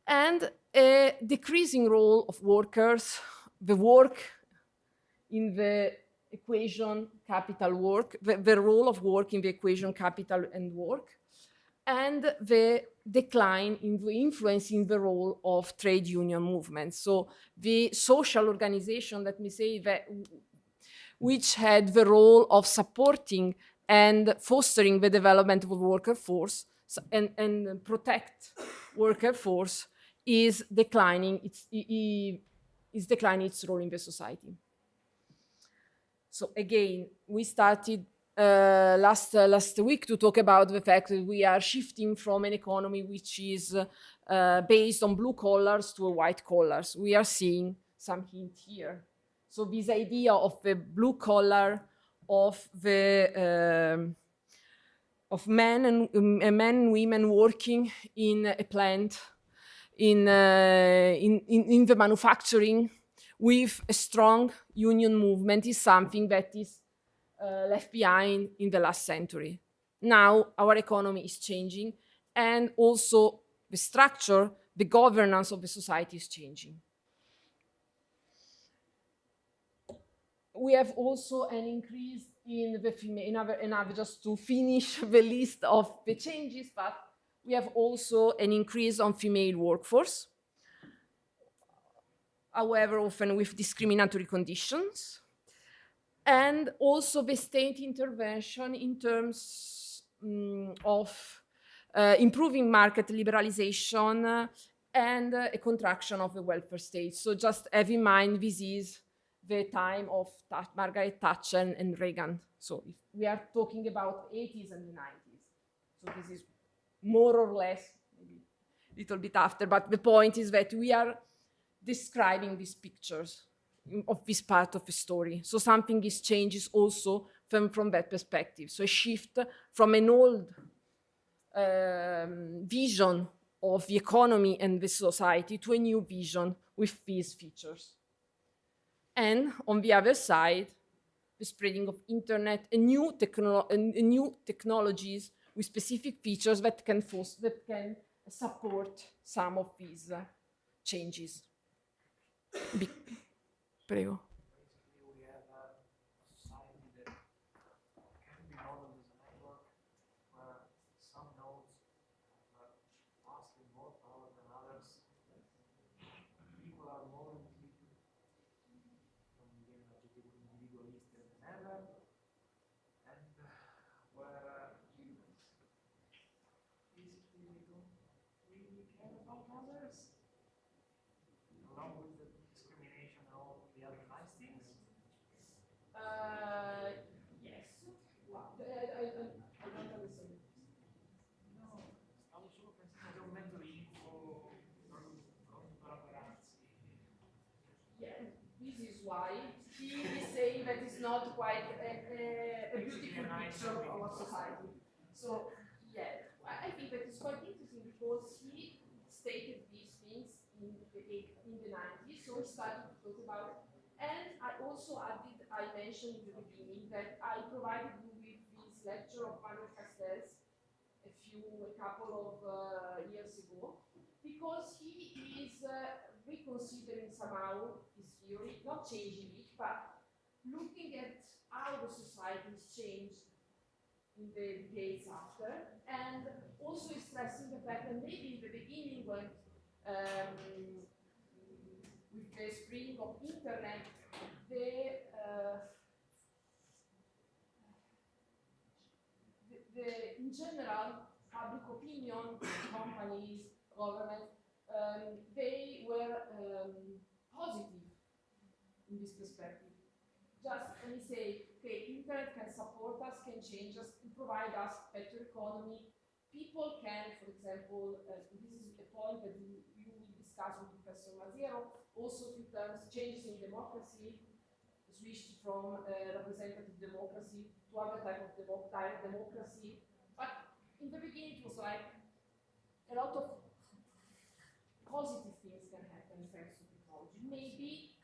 and a decreasing role of workers, the work in the equation capital work, the role of work in the equation capital and work, and the decline in the influence in the role of trade union movements. So the social organization, let me say, that which had the role of supporting and fostering the development of the worker force and protect worker force is declining its role in the society. So again, we started last week to talk about the fact that we are shifting from an economy which is based on blue collars to white collars. We are seeing some hint here. So this idea of the blue collar, of the of men and women working in a plant, in the manufacturing, with a strong union movement is something that is left behind in the last century. Now our economy is changing, and also the structure, the governance of the society is changing. We have also an increase in the female, another just to finish the list of the changes, but we have also an increase on female workforce, however often with discriminatory conditions, and also the state intervention in terms of improving market liberalization and a contraction of the welfare state. So just have in mind this is the time of Margaret Thatcher and Reagan. So if we are talking about 80s and the 90s. So this is more or less, maybe a little bit after, but the point is that we are describing these pictures of this part of the story. So something is changes also from that perspective. So a shift from an old vision of the economy and the society to a new vision with these features. And on the other side, the spreading of internet and new technologies with specific features that can support some of these changes. Prego. Basically, we have a society that can be modeled as a network where some nodes have vastly more power than others. People are more individualistic than ever, and where basically we don't really care about others, along with the discrimination and all the other nice things. Yes. I don't understand. No, stavo solo pensando a un mezzo info, ragazzi. Yeah, this is why he is saying that it's not quite a beautiful picture of our society. So, yeah, I think that it's quite interesting because he stated these things in the 90s, so he started to talk about it. And I also added, I mentioned in the beginning that I provided you with this lecture of Manuel Castells a couple of years ago, because he is reconsidering somehow his theory, not changing it, but looking at how the society has changed in the decades after, and also stressing the fact that maybe in the beginning when with the spring of internet, in general, public opinion, companies, government, they were positive in this perspective. Just let me say, okay, internet can support us, can change us, can provide us better economy. People can, for example, this is a point that you will discuss with Professor Maziero, also in terms of changes in democracy, switched from representative democracy to other type of direct democracy. But in the beginning, it was like a lot of positive things can happen thanks to technology. Maybe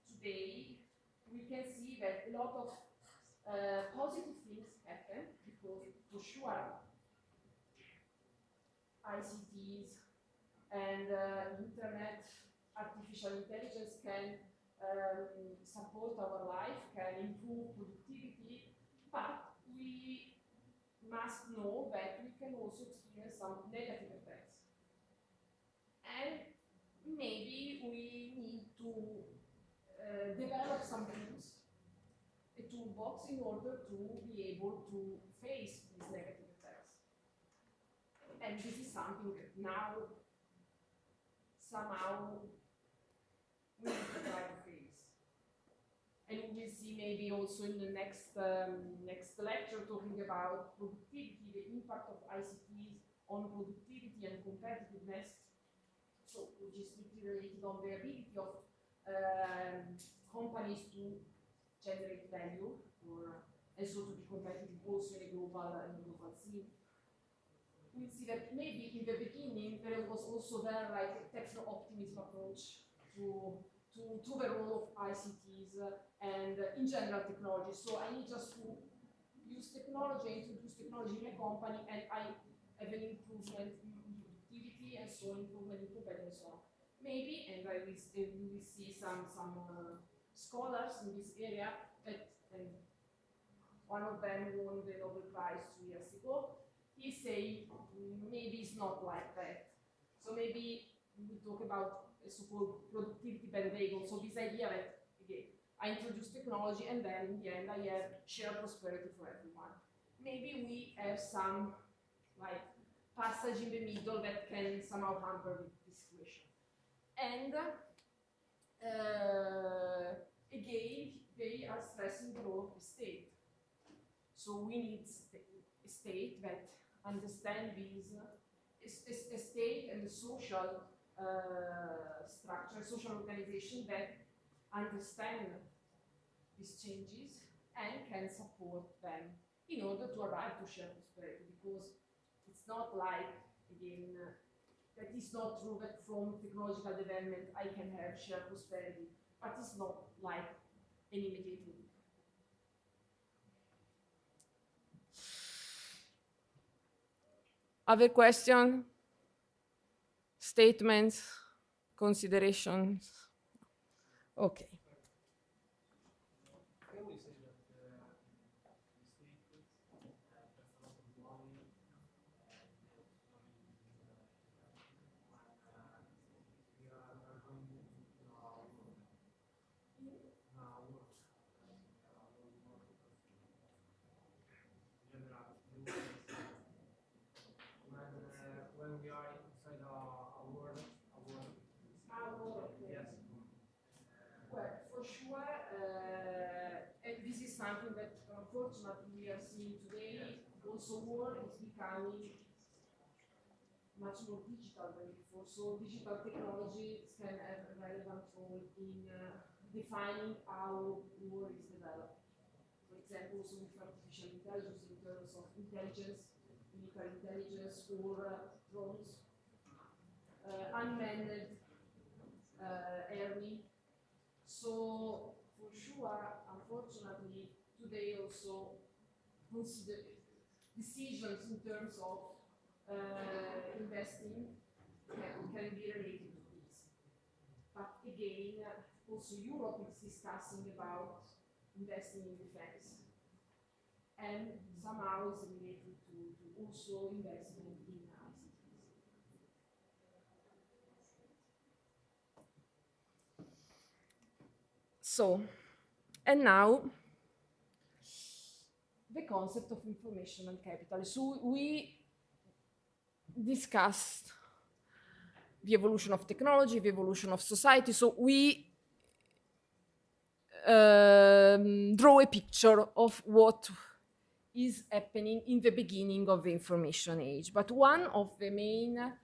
today we can see that a lot of positive things happen because, for sure, ICTs and internet, artificial intelligence can support our life, can improve productivity, but we must know that we can also experience some negative effects. And maybe we need to develop some tools, a toolbox, in order to be able to face these negative effects. And this is something that now somehow we need to try to face. And we will see maybe also in the next lecture talking about productivity, the impact of ICTs on productivity and competitiveness, so which is strictly related on the ability of companies to generate value and so to be competitive also in a global scene. We see that maybe in the beginning there was also there like a techno-optimism approach to the role of ICTs and in general technology. So I need just to use technology, introduce technology in a company, and I have an improvement in productivity and so improvement in competence and so on. Maybe, and we will see some scholars in this area that, and one of them won the Nobel Prize 2 years ago. He say maybe it's not like that. So maybe we talk about a so-called productivity bandwagon. So this idea that again, I introduce technology and then in the end I have shared prosperity for everyone. Maybe we have some like passage in the middle that can somehow hamper this situation. And again, they are stressing the role of the state. So we need a state that understands this, a state and the social structure, social organization that understand these changes and can support them in order to arrive to shared prosperity. Because it's not like, again, that is not true that from technological development I can have shared prosperity, but it's not like an immediate link. Other questions, statements, considerations? Okay. Can we say that the state invests a lot of money and when we are going into our work? When we are inside a world, yes. Well, for sure, and this is something that unfortunately we are seeing today. Also, war is becoming much more digital than before. So digital technologies can have a relevant role in defining how war is developed. For example, also with artificial intelligence in terms of intelligence, military intelligence, or drones, unmanned army. So for sure, unfortunately, today also consider decisions in terms of investing can be related to this. But again, also Europe is discussing about investing in defense, and somehow is related to also investment in ICTs. So, and now the concept of informational capital. So we discussed the evolution of technology, the evolution of society. So we draw a picture of what is happening in the beginning of the information age. But one of the main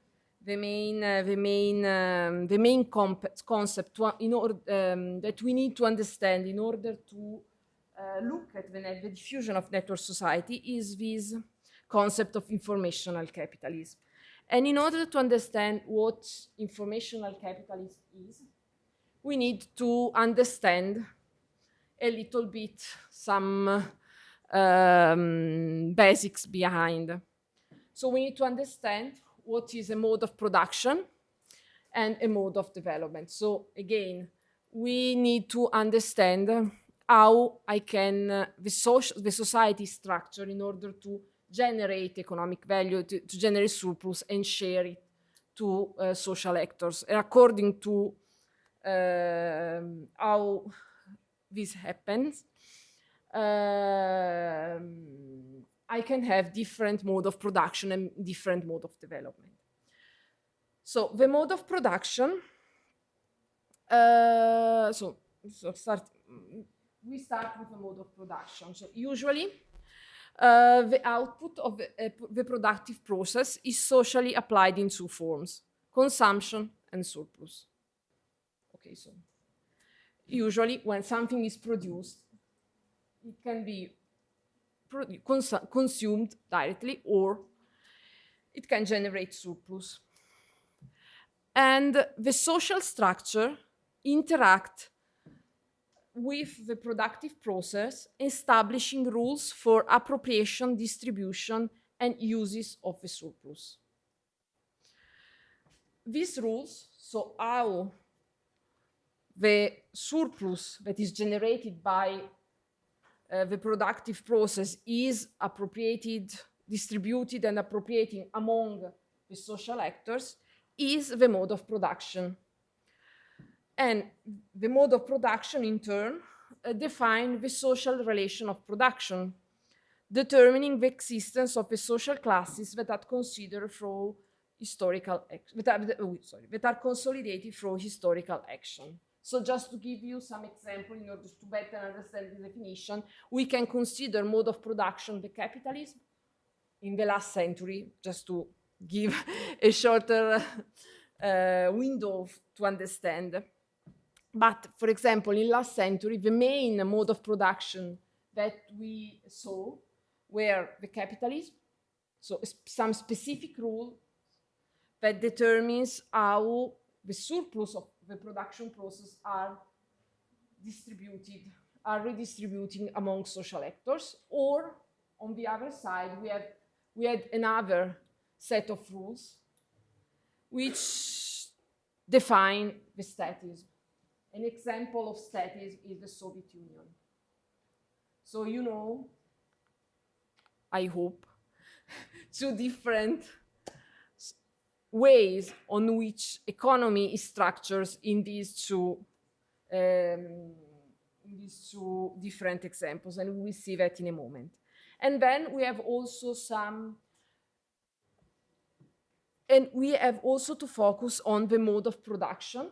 concept that we need to understand in order to look at the diffusion of network society is this concept of informational capitalism. And in order to understand what informational capitalism is, we need to understand a little bit some basics behind. So we need to understand what is a mode of production and a mode of development. So again, we need to understand how I can, the society structure in order to generate economic value, to generate surplus and share it to social actors. And according to how this happens, I can have different mode of production and different mode of development. So the mode of production, we start with a mode of production. So usually the output of the productive process is socially applied in two forms: consumption and surplus. Okay, so usually when something is produced, it can be consumed directly, or it can generate surplus. And the social structure interact with the productive process, establishing rules for appropriation, distribution, and uses of the surplus. These rules, so how the surplus that is generated by the productive process is appropriated, distributed, and appropriating among the social actors, is the mode of production. And the mode of production, in turn, define the social relation of production, determining the existence of the social classes that are considered through historical that are consolidated through historical action. So just to give you some example in order to better understand the definition, we can consider mode of production the capitalism in the last century, just to give a shorter window to understand. But for example, in last century, the main mode of production that we saw were the capitalism, so some specific rule that determines how the surplus of the production process are distributed, are redistributing among social actors. Or on the other side, we had another set of rules which define the statism. An example of statism is the Soviet Union. So you know, I hope, two different ways on which economy is structured in these two different examples, and we will see that in a moment. And then we have also to focus on the mode of production,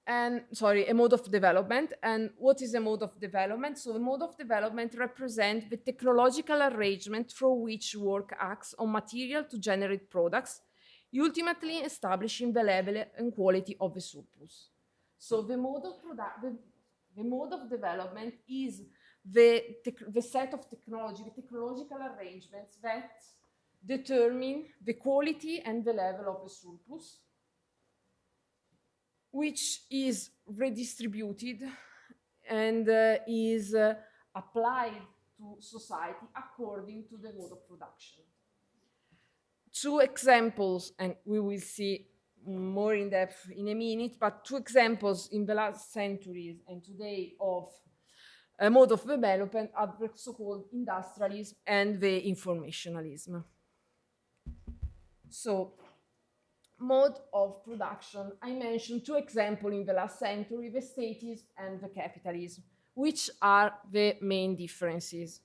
and a mode of development. And what is a mode of development? So the mode of development represents the technological arrangement through which work acts on material to generate products, ultimately establishing the level and quality of the surplus. So the mode of development is the set of technology, the technological arrangements that determine the quality and the level of the surplus, which is redistributed and is applied to society according to the mode of production. Two examples, and we will see more in depth in a minute, but two examples in the last centuries and today of a mode of development are the so-called industrialism and the informationalism. So, mode of production, I mentioned two examples in the last century, the statism and the capitalism, which are the main differences.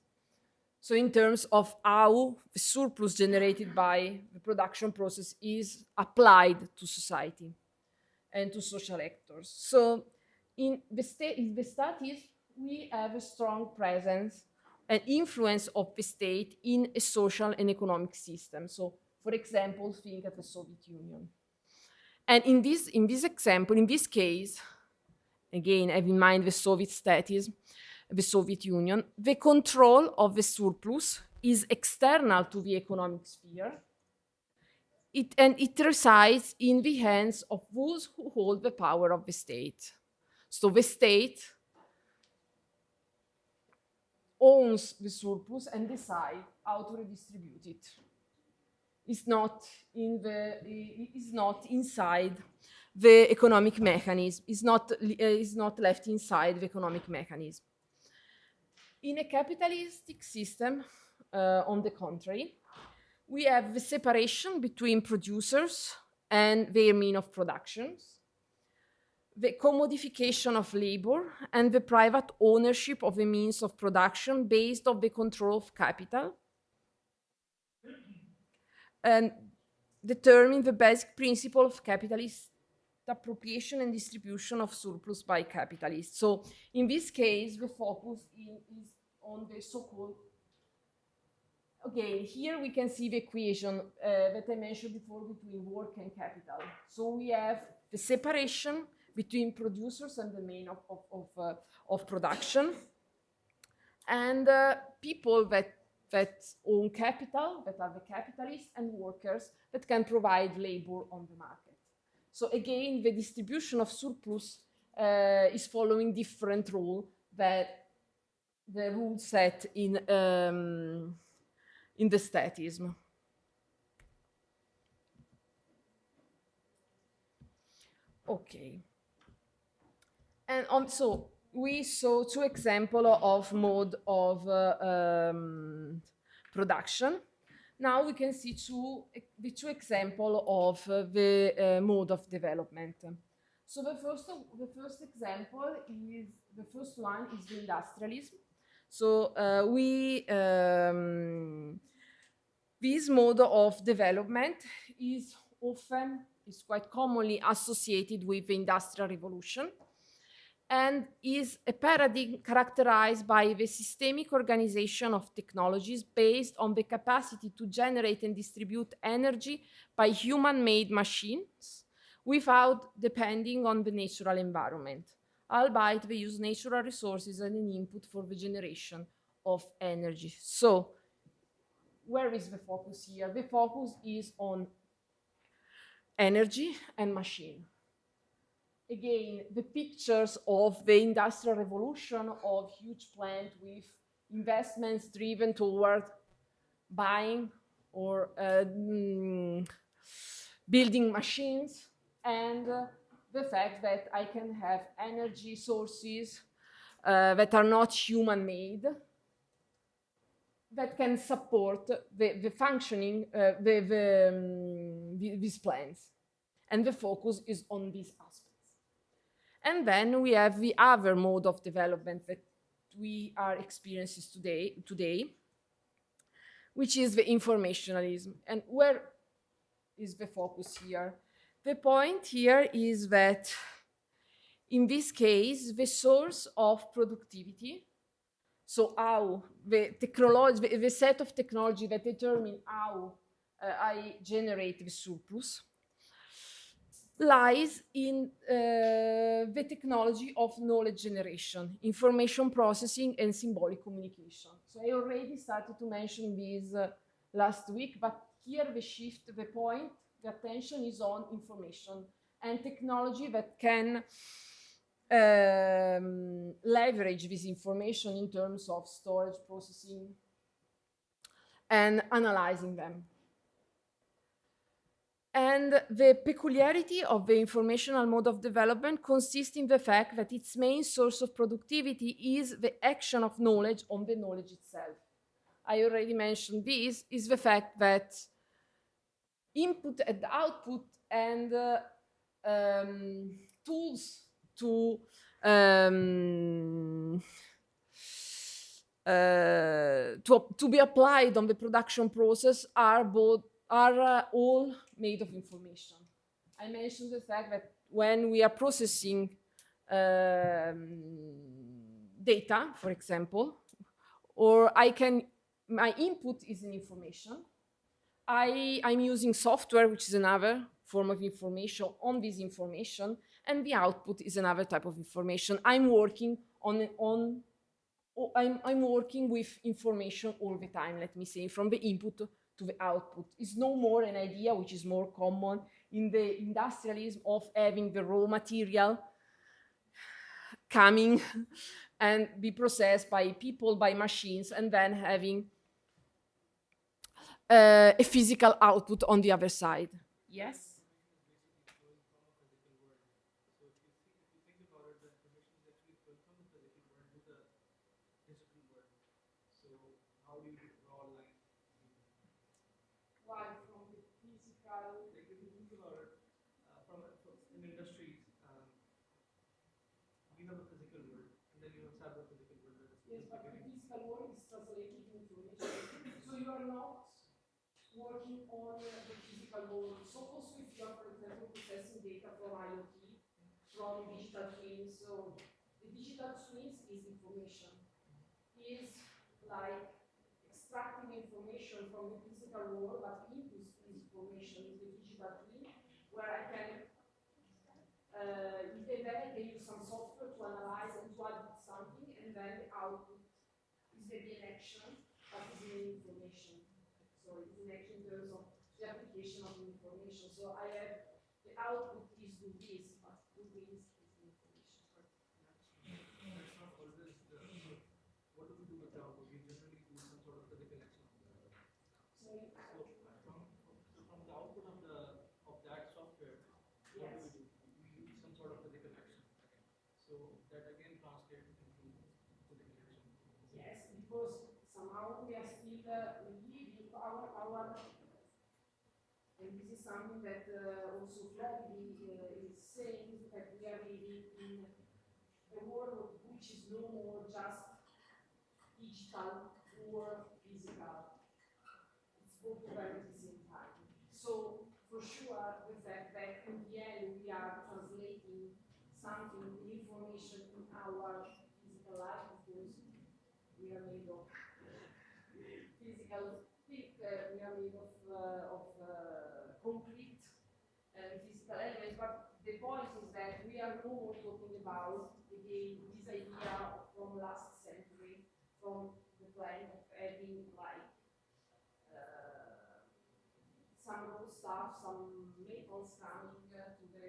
So in terms of how the surplus generated by the production process is applied to society and to social actors. So in the statism, we have a strong presence and influence of the state in a social and economic system. So for example, think of the Soviet Union. And in this example, in this case, again, have in mind the Soviet statism, the Soviet Union, the control of the surplus is external to the economic sphere, and it resides in the hands of those who hold the power of the state. So the state owns the surplus and decides how to redistribute it. It's not inside the economic mechanism. It's not left inside the economic mechanism. In a capitalistic system, on the contrary, we have the separation between producers and their means of production, the commodification of labor, and the private ownership of the means of production based on the control of capital, and determine the basic principle of capitalist appropriation and distribution of surplus by capitalists. So in this case, the focus is on the so-called, okay, here we can see the equation that I mentioned before between work and capital. So we have the separation between producers and the main of production. and people that own capital, that are the capitalists, and workers that can provide labor on the market. So again, the distribution of surplus is following different rule that the rule set in the statism. Okay. And so we saw two examples of mode of production. Now we can see the two examples of the mode of development. So the first example is, the first one is the industrialism. So this mode of development is quite commonly associated with the Industrial Revolution, and is a paradigm characterized by the systemic organization of technologies based on the capacity to generate and distribute energy by human-made machines without depending on the natural environment, albeit they use natural resources as an input for the generation of energy. So, where is the focus here? The focus is on energy and machine. Again, the pictures of the Industrial Revolution, of huge plant with investments driven toward buying or building machines, and the fact that I can have energy sources that are not human-made, that can support the functioning these plants. And the focus is on these aspects. And then we have the other mode of development that we are experiencing today, which is the informationalism. And where is the focus here? The point here is that in this case, the source of productivity, so how the set of technology that determine how I generate the surplus, lies in the technology of knowledge generation, information processing, and symbolic communication. So I already started to mention this last week, but here the shift, the point, the attention is on information and technology that can leverage this information in terms of storage, processing, and analyzing them. And the peculiarity of the informational mode of development consists in the fact that its main source of productivity is the action of knowledge on the knowledge itself. I already mentioned this, is the fact that input and output and tools to be applied on the production process are all made of information. I mentioned the fact that when we are processing data, for example, or my input is an information, I'm using software, which is another form of information on this information, and the output is another type of information. I'm working I'm working with information all the time, let me say, from the input to the output. It's no more an idea which is more common in the industrialism of having the raw material coming and be processed by people, by machines, and then having a physical output on the other side. Yes? Like from the physical, Like if you think about it, from in industries, you have a physical world, and then you also have the physical world that is yes, but the duplicating. physical world is translated into information. So you are not working on the physical world. So also if you are, for example, processing data from IoT, from digital twins, so the digital twins is information. Is like extracting information from the physical world, but input is information, is the digital twin, where I can then I can use some software to analyze and to add something, and then the output maybe an action, but it's an information. So it's an action in terms of the application of the information. So I have the output is do this, but do this is the information. That's not always the. What do we do with the output? We generally do some sort of physical action on that. Sorry. From the output of that software, what Yes. do? We use some sort of physical action again. So that again translates into physical action. Yes, because somehow we are still living our and this is something that also Flavio is saying that we are living in a world which is no more just digital or physical. It's both together at the same time. So for sure, the fact that in the end we are translating something, information in our physical life, because we are made of physical, we are made of concrete and physical elements, but the point is that we are no more talking about, again, this idea from last century, from the plan of having like some raw stuff, some metals coming to the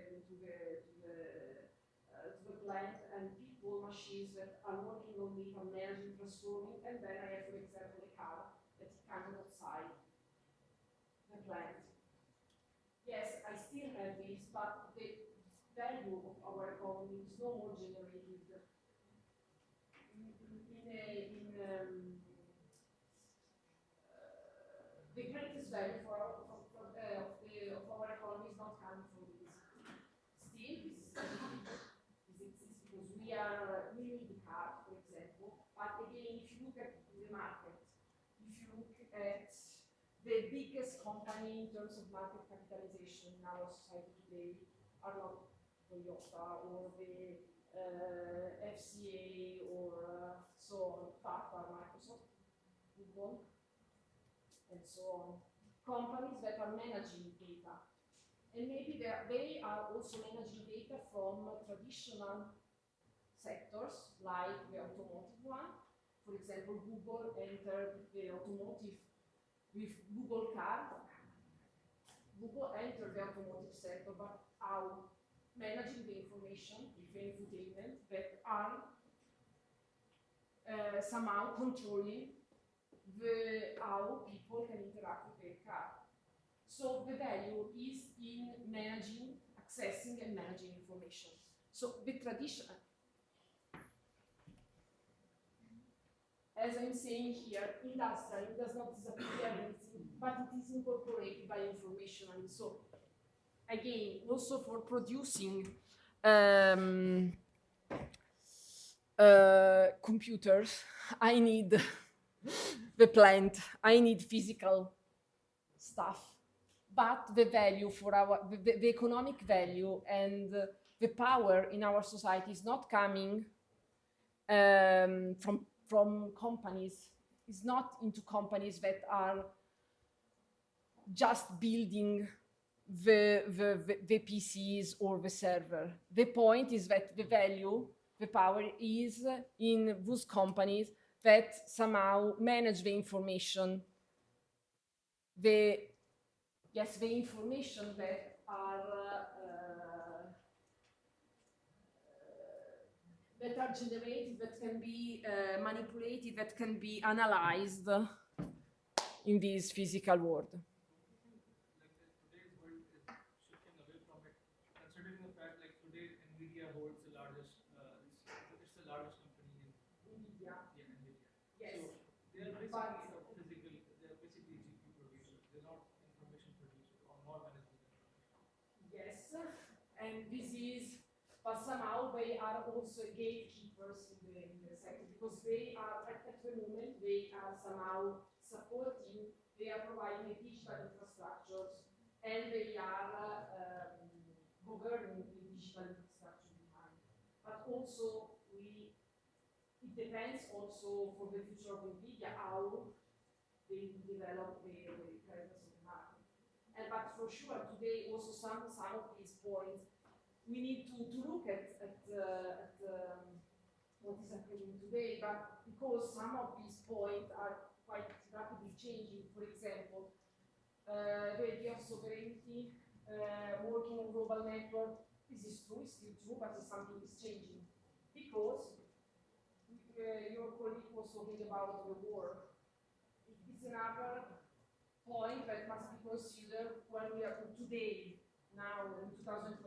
plant, and people, machines that are working on metal, managing, transforming, and then I have, for example, a car that comes outside the plant. Yes, I still have this, but the value of our economy is no more generated the greatest value of our economy is not coming from this. Still, this exists because we need the car, for example. But again, if you look at the market, if you look at the biggest company in terms of market capitalization in our society today are not Toyota or the FCA or so on, Tata, Microsoft, Google, and so on. Companies that are managing data. And maybe they are also managing data from traditional sectors like the automotive one. For example, Google entered the automotive with Google Car. Google entered the automotive sector, but how managing the information with infotainment that are somehow controlling how people can interact with their car. So the value is in managing, accessing and managing information. So the tradition, as I'm saying here, industrial does not disappear, but it is incorporated by information. And so again, also for producing computers, I need the plant, I need physical stuff. But the value for the economic value and the power in our society is not coming from companies. It's not into companies that are just building the PCs or the server. The point is that the value, the power is in those companies that somehow manage the information, the information that are generated, that can be manipulated, that can be analyzed in this physical world. Today's world is shifting away from it, considering the fact like today Nvidia holds the largest, it's the largest company in Nvidia. Yeah, Nvidia. Yes. So they are basically GPU producers. They're not information producers or more management information. Yes, and this is, but somehow they are also gatekeepers in the sector, because they are at the moment they are somehow supporting, they are providing the digital infrastructures, and they are governing the digital infrastructure behind. But also it depends also for the future of Nvidia how they develop the presence of the market. But for sure, today also some of these points we need to look at what is happening today. But because some of these points are quite rapidly changing. For example, the idea of sovereignty, working on global network, this is true, it's still true, but something is changing. Because your colleague was talking about the war. It's another point that must be considered when we are today, now in 2025,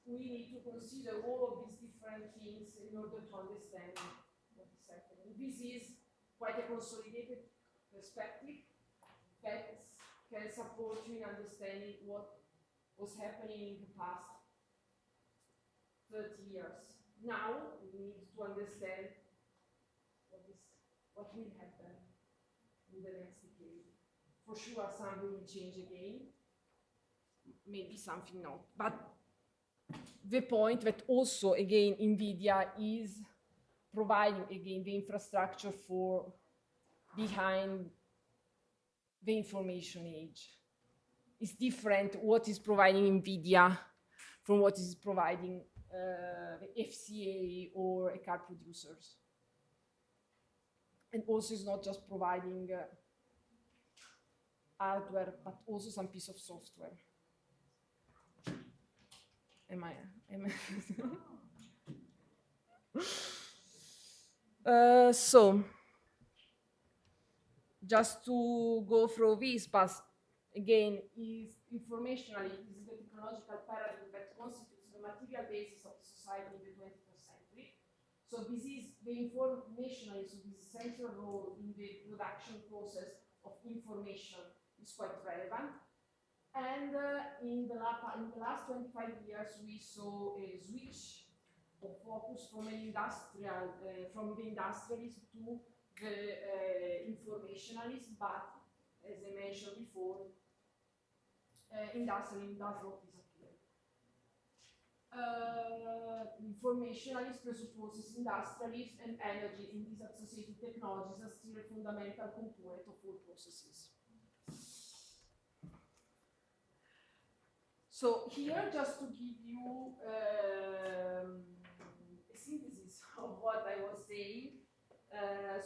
we need to consider all of these different things in order to understand what is happening. This is quite a consolidated perspective that can support you in understanding what was happening in the past 30 years. Now we need to understand what will happen in the next decade. For sure, something will change again, maybe something not. But the point that also, again, NVIDIA is providing, again, the infrastructure for behind the information age. It's different what is providing NVIDIA from what is providing the FCA or a car producers. And also it's not just providing hardware, but also some piece of software. Am I? So, just to go through this, but again, is informationally, is the technological paradigm that constitutes the material basis of society in the 21st century. So this is the informationalism, this central role in the production process of information is quite relevant. And in the last 25 years, we saw a switch of focus from an industrial, from the industrialist to the informationalist, but as I mentioned before, industrial does not disappear. Informationalist presupposes industrialism and energy in these associated technologies as still a fundamental component of all processes. So here, just to give you a synthesis of what I was saying.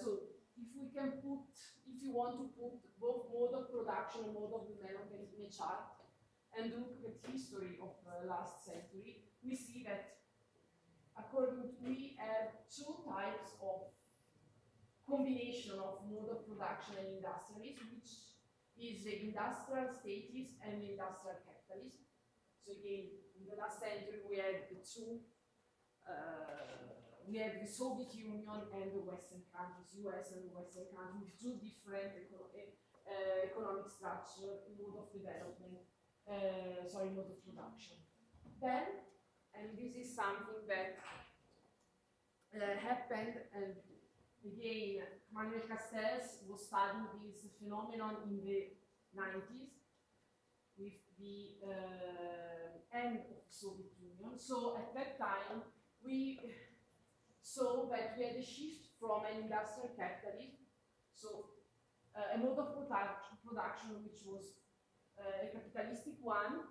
So if we can put, if you want to put both mode of production and mode of development in a chart and look at history of the last century, we see that we have two types of combination of mode of production and industrialism, which is the industrial statism and the industrial capitalism. So again, in the last century, we had the two, we had the Soviet Union and the Western countries, US and the Western countries, with two different economic structure, mode of development, mode of production. Then, and this is something that happened, and again, Manuel Castells was studying this phenomenon in the 90s with the end of the Soviet Union. So at that time, we saw that we had a shift from an industrial capitalism, so a mode of production which was a capitalistic one,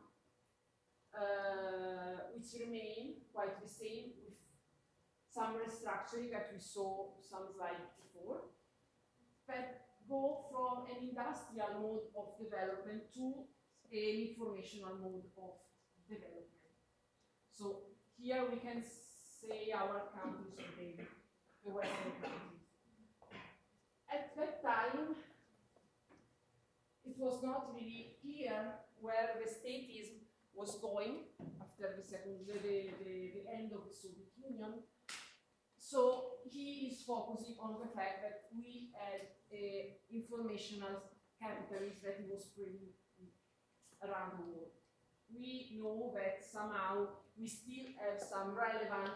which remained quite the same with some restructuring that we saw some slides before, but go from an industrial mode of development to an informational mode of development. So here we can say our countries today, the Western countries. At that time, it was not really clear where the statism was going after the end of the Soviet Union. So he is focusing on the fact that we had an informational capitalism that was spreading around the world. We know that somehow we still have some relevant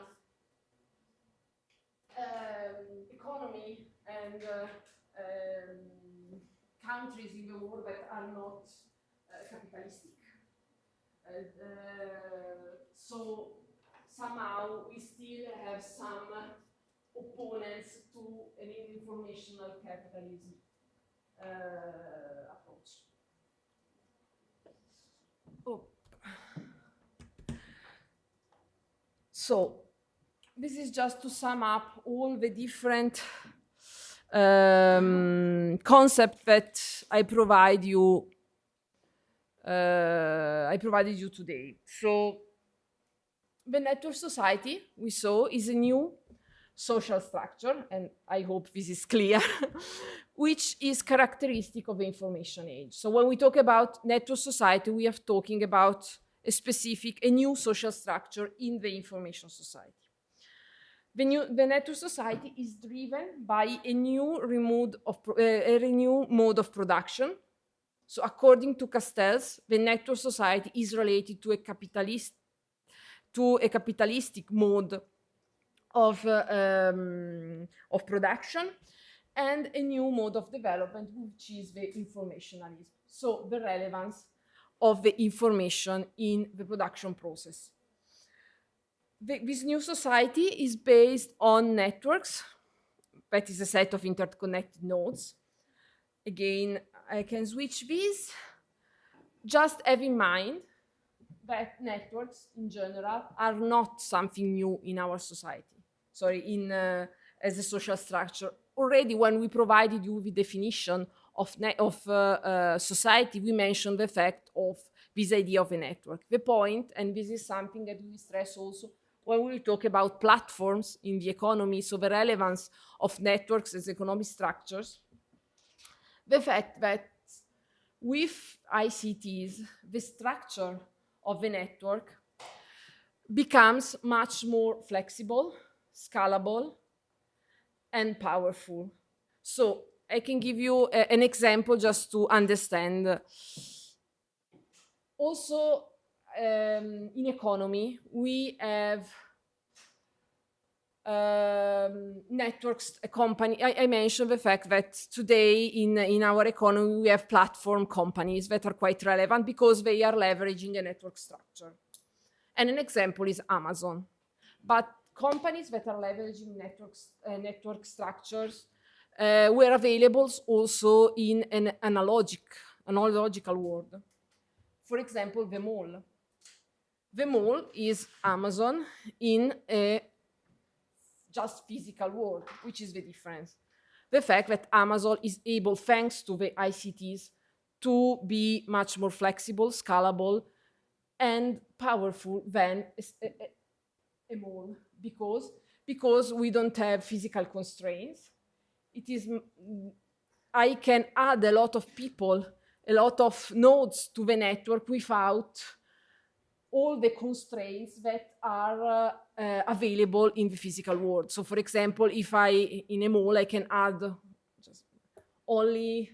economy and countries in the world that are not capitalistic. So somehow we still have some opponents to an informational capitalism approach. Oh. So this is just to sum up all the different concept that I provided you today. So the network society we saw is a new social structure, and I hope this is clear, which is characteristic of the information age. So when we talk about network society, we are talking about a new social structure in the information society. The network society is driven by a new mode of production. So according to Castells, the network society is related to a capitalistic mode of production, and a new mode of development, which is the informationalism. So the relevance of the information in the production process. This new society is based on networks, that is a set of interconnected nodes. Again, I can switch these. Just have in mind that networks in general are not something new in our society. Sorry, as a social structure. Already when we provided you with definition of society, we mentioned the fact of this idea of a network. The point, and this is something that we stress also when we talk about platforms in the economy, so the relevance of networks as economic structures, the fact that with ICTs, the structure of the network becomes much more flexible, scalable, and powerful. So I can give you an example just to understand. Also, in economy, we have networks, a company. I mentioned the fact that today in our economy, we have platform companies that are quite relevant because they are leveraging a network structure. And an example is Amazon. But companies that are leveraging network structures were available also in an analogical world. For example, the mall. The mall is Amazon in a just physical world, which is the difference. The fact that Amazon is able, thanks to the ICTs, to be much more flexible, scalable, and powerful than a mall, because we don't have physical constraints. I can add a lot of people, a lot of nodes to the network without all the constraints that are available in the physical world. So for example, if in a mall, I can add just only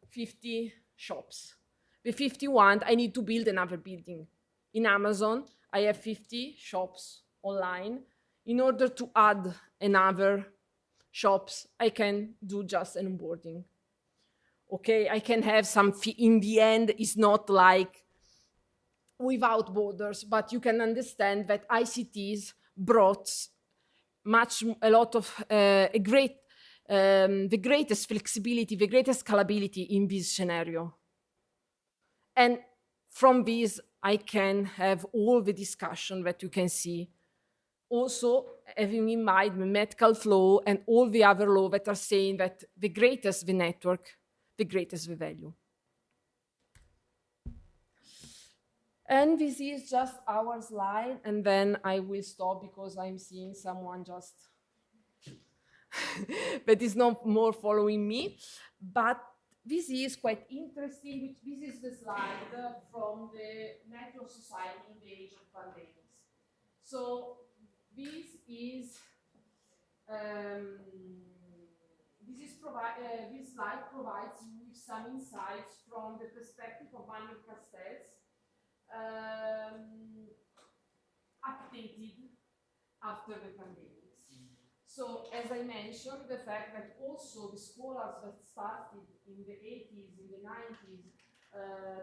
50 shops. With 51, I need to build another building. In Amazon, I have 50 shops online. In order to add another shops, I can do just an onboarding. Okay, I can have some fee. In the end, it's not like without borders, but you can understand that ICTs brought the greatest flexibility, the greatest scalability in this scenario. And from this, I can have all the discussion that you can see. Also, having in mind the medical flow and all the other laws that are saying that the greatest the network, the greatest the value. And this is just our slide, and then I will stop because I'm seeing someone just that is not more following me. But this is quite interesting. This is the slide from the Network Society in the Age of Pandemics. So this slide provides you with some insights from the perspective of Manuel Castells, updated after the pandemics. So, as I mentioned, the fact that also the scholars that started in the 80s, in the 90s,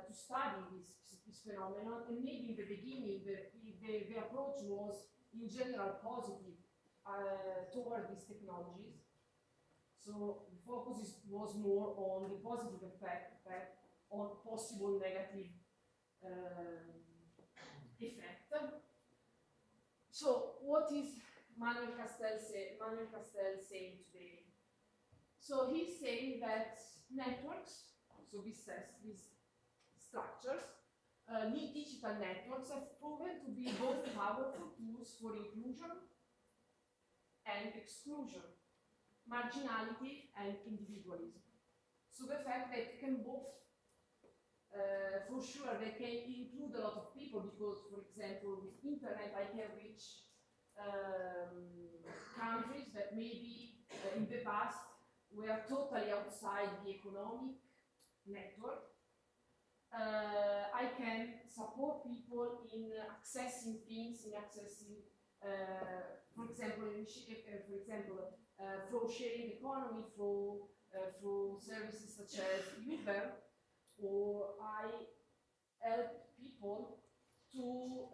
to study this phenomenon, and maybe in the beginning, the approach was in general positive toward these technologies. So the focus was more on the positive effect on possible negative effect. So what is Manuel Castel saying today. So he's saying that networks, so these structures, digital networks have proven to be both powerful tools for inclusion and exclusion, marginality and individualism. So the fact that it can both, for sure, they can include a lot of people because, for example, with internet I can reach countries that maybe in the past were totally outside the economic network. I can support people in accessing things, in accessing, for example, through sharing economy, through services such as Uber, or I help people to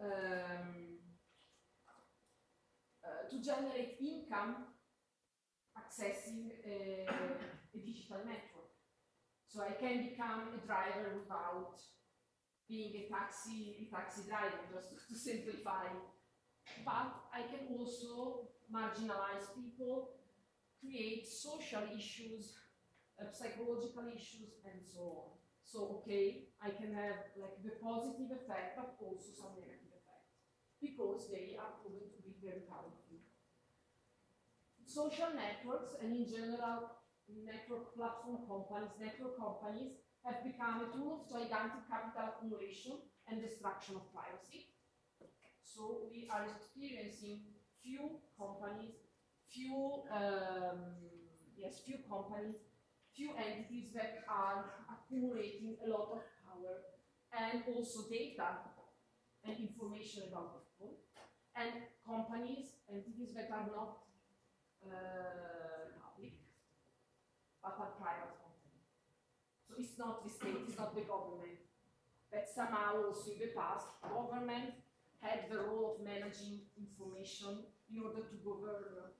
generate income accessing a digital network. So I can become a driver without being a taxi driver, just to simplify. But I can also marginalize people, create social issues, psychological issues, and so on. So, okay, I can have like the positive effect, but also some negative effect, because they are proven to be very powerful. Social networks, and in general, network companies, have become a tool of gigantic capital accumulation and destruction of privacy. So we are experiencing few companies, few entities that are accumulating a lot of power and also data and information about people, and entities that are not public, but are private companies. So it's not the state, it's not the government. But somehow also in the past, government had the role of managing information in order to govern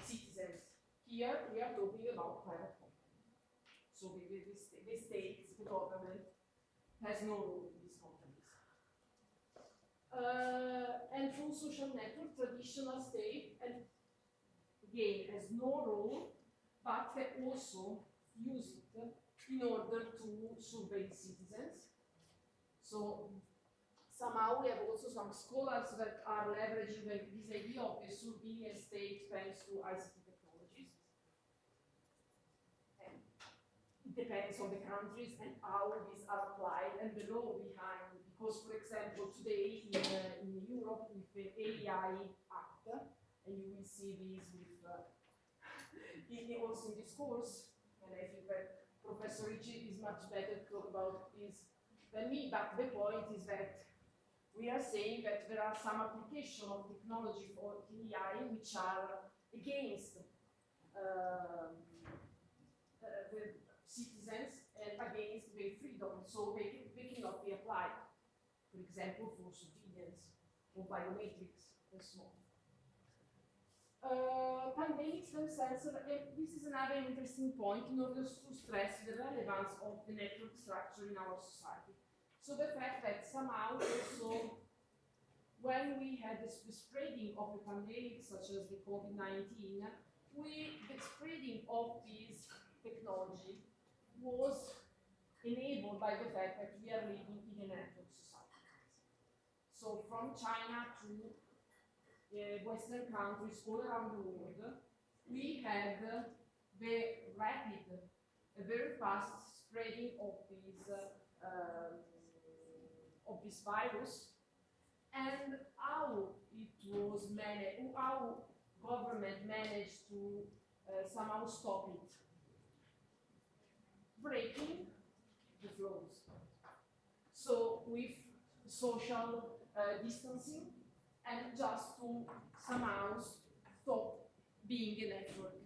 citizens. Here we are talking about private companies. So the state, the government, has no role in these companies. And through social network, traditional state, and again, has no role, but can also use it in order to survey citizens. So somehow we have also some scholars that are leveraging this idea of a surveillance state thanks to ICT technologies. And it depends on the countries and how these are applied and the law behind. Because, for example, today in Europe with the AI Act, and you will see these with also in this course, and I think that Professor Ricci is much better to talk about this than me, but the point is that we are saying that there are some applications of technology for AI which are against the citizens and against their freedom, so they cannot be applied. For example, for surveillance or biometrics and so on. Pandemics themselves, this is another interesting point in order to stress the relevance of the network structure in our society. So the fact that somehow also when we had the spreading of the pandemic, such as the COVID-19, the spreading of this technology was enabled by the fact that we are living in a network society. So from China to Western countries all around the world, we had the rapid, very fast spreading of this virus, and how it was managed, how government managed to somehow stop it, breaking the flows. So with social distancing, and just to somehow stop being a network.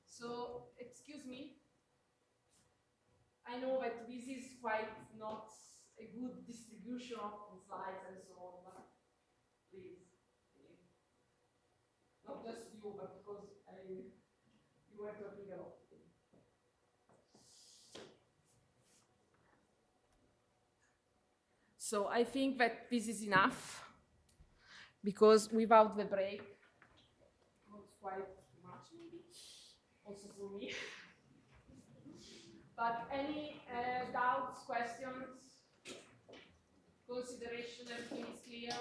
So, excuse me, I know that this is quite not a good distribution of the slides and so on, but please, not just you, but because you were talking a lot. So I think that this is enough. because without the break, it was quite much maybe, also for me. But any doubts, questions, consideration, everything is clear?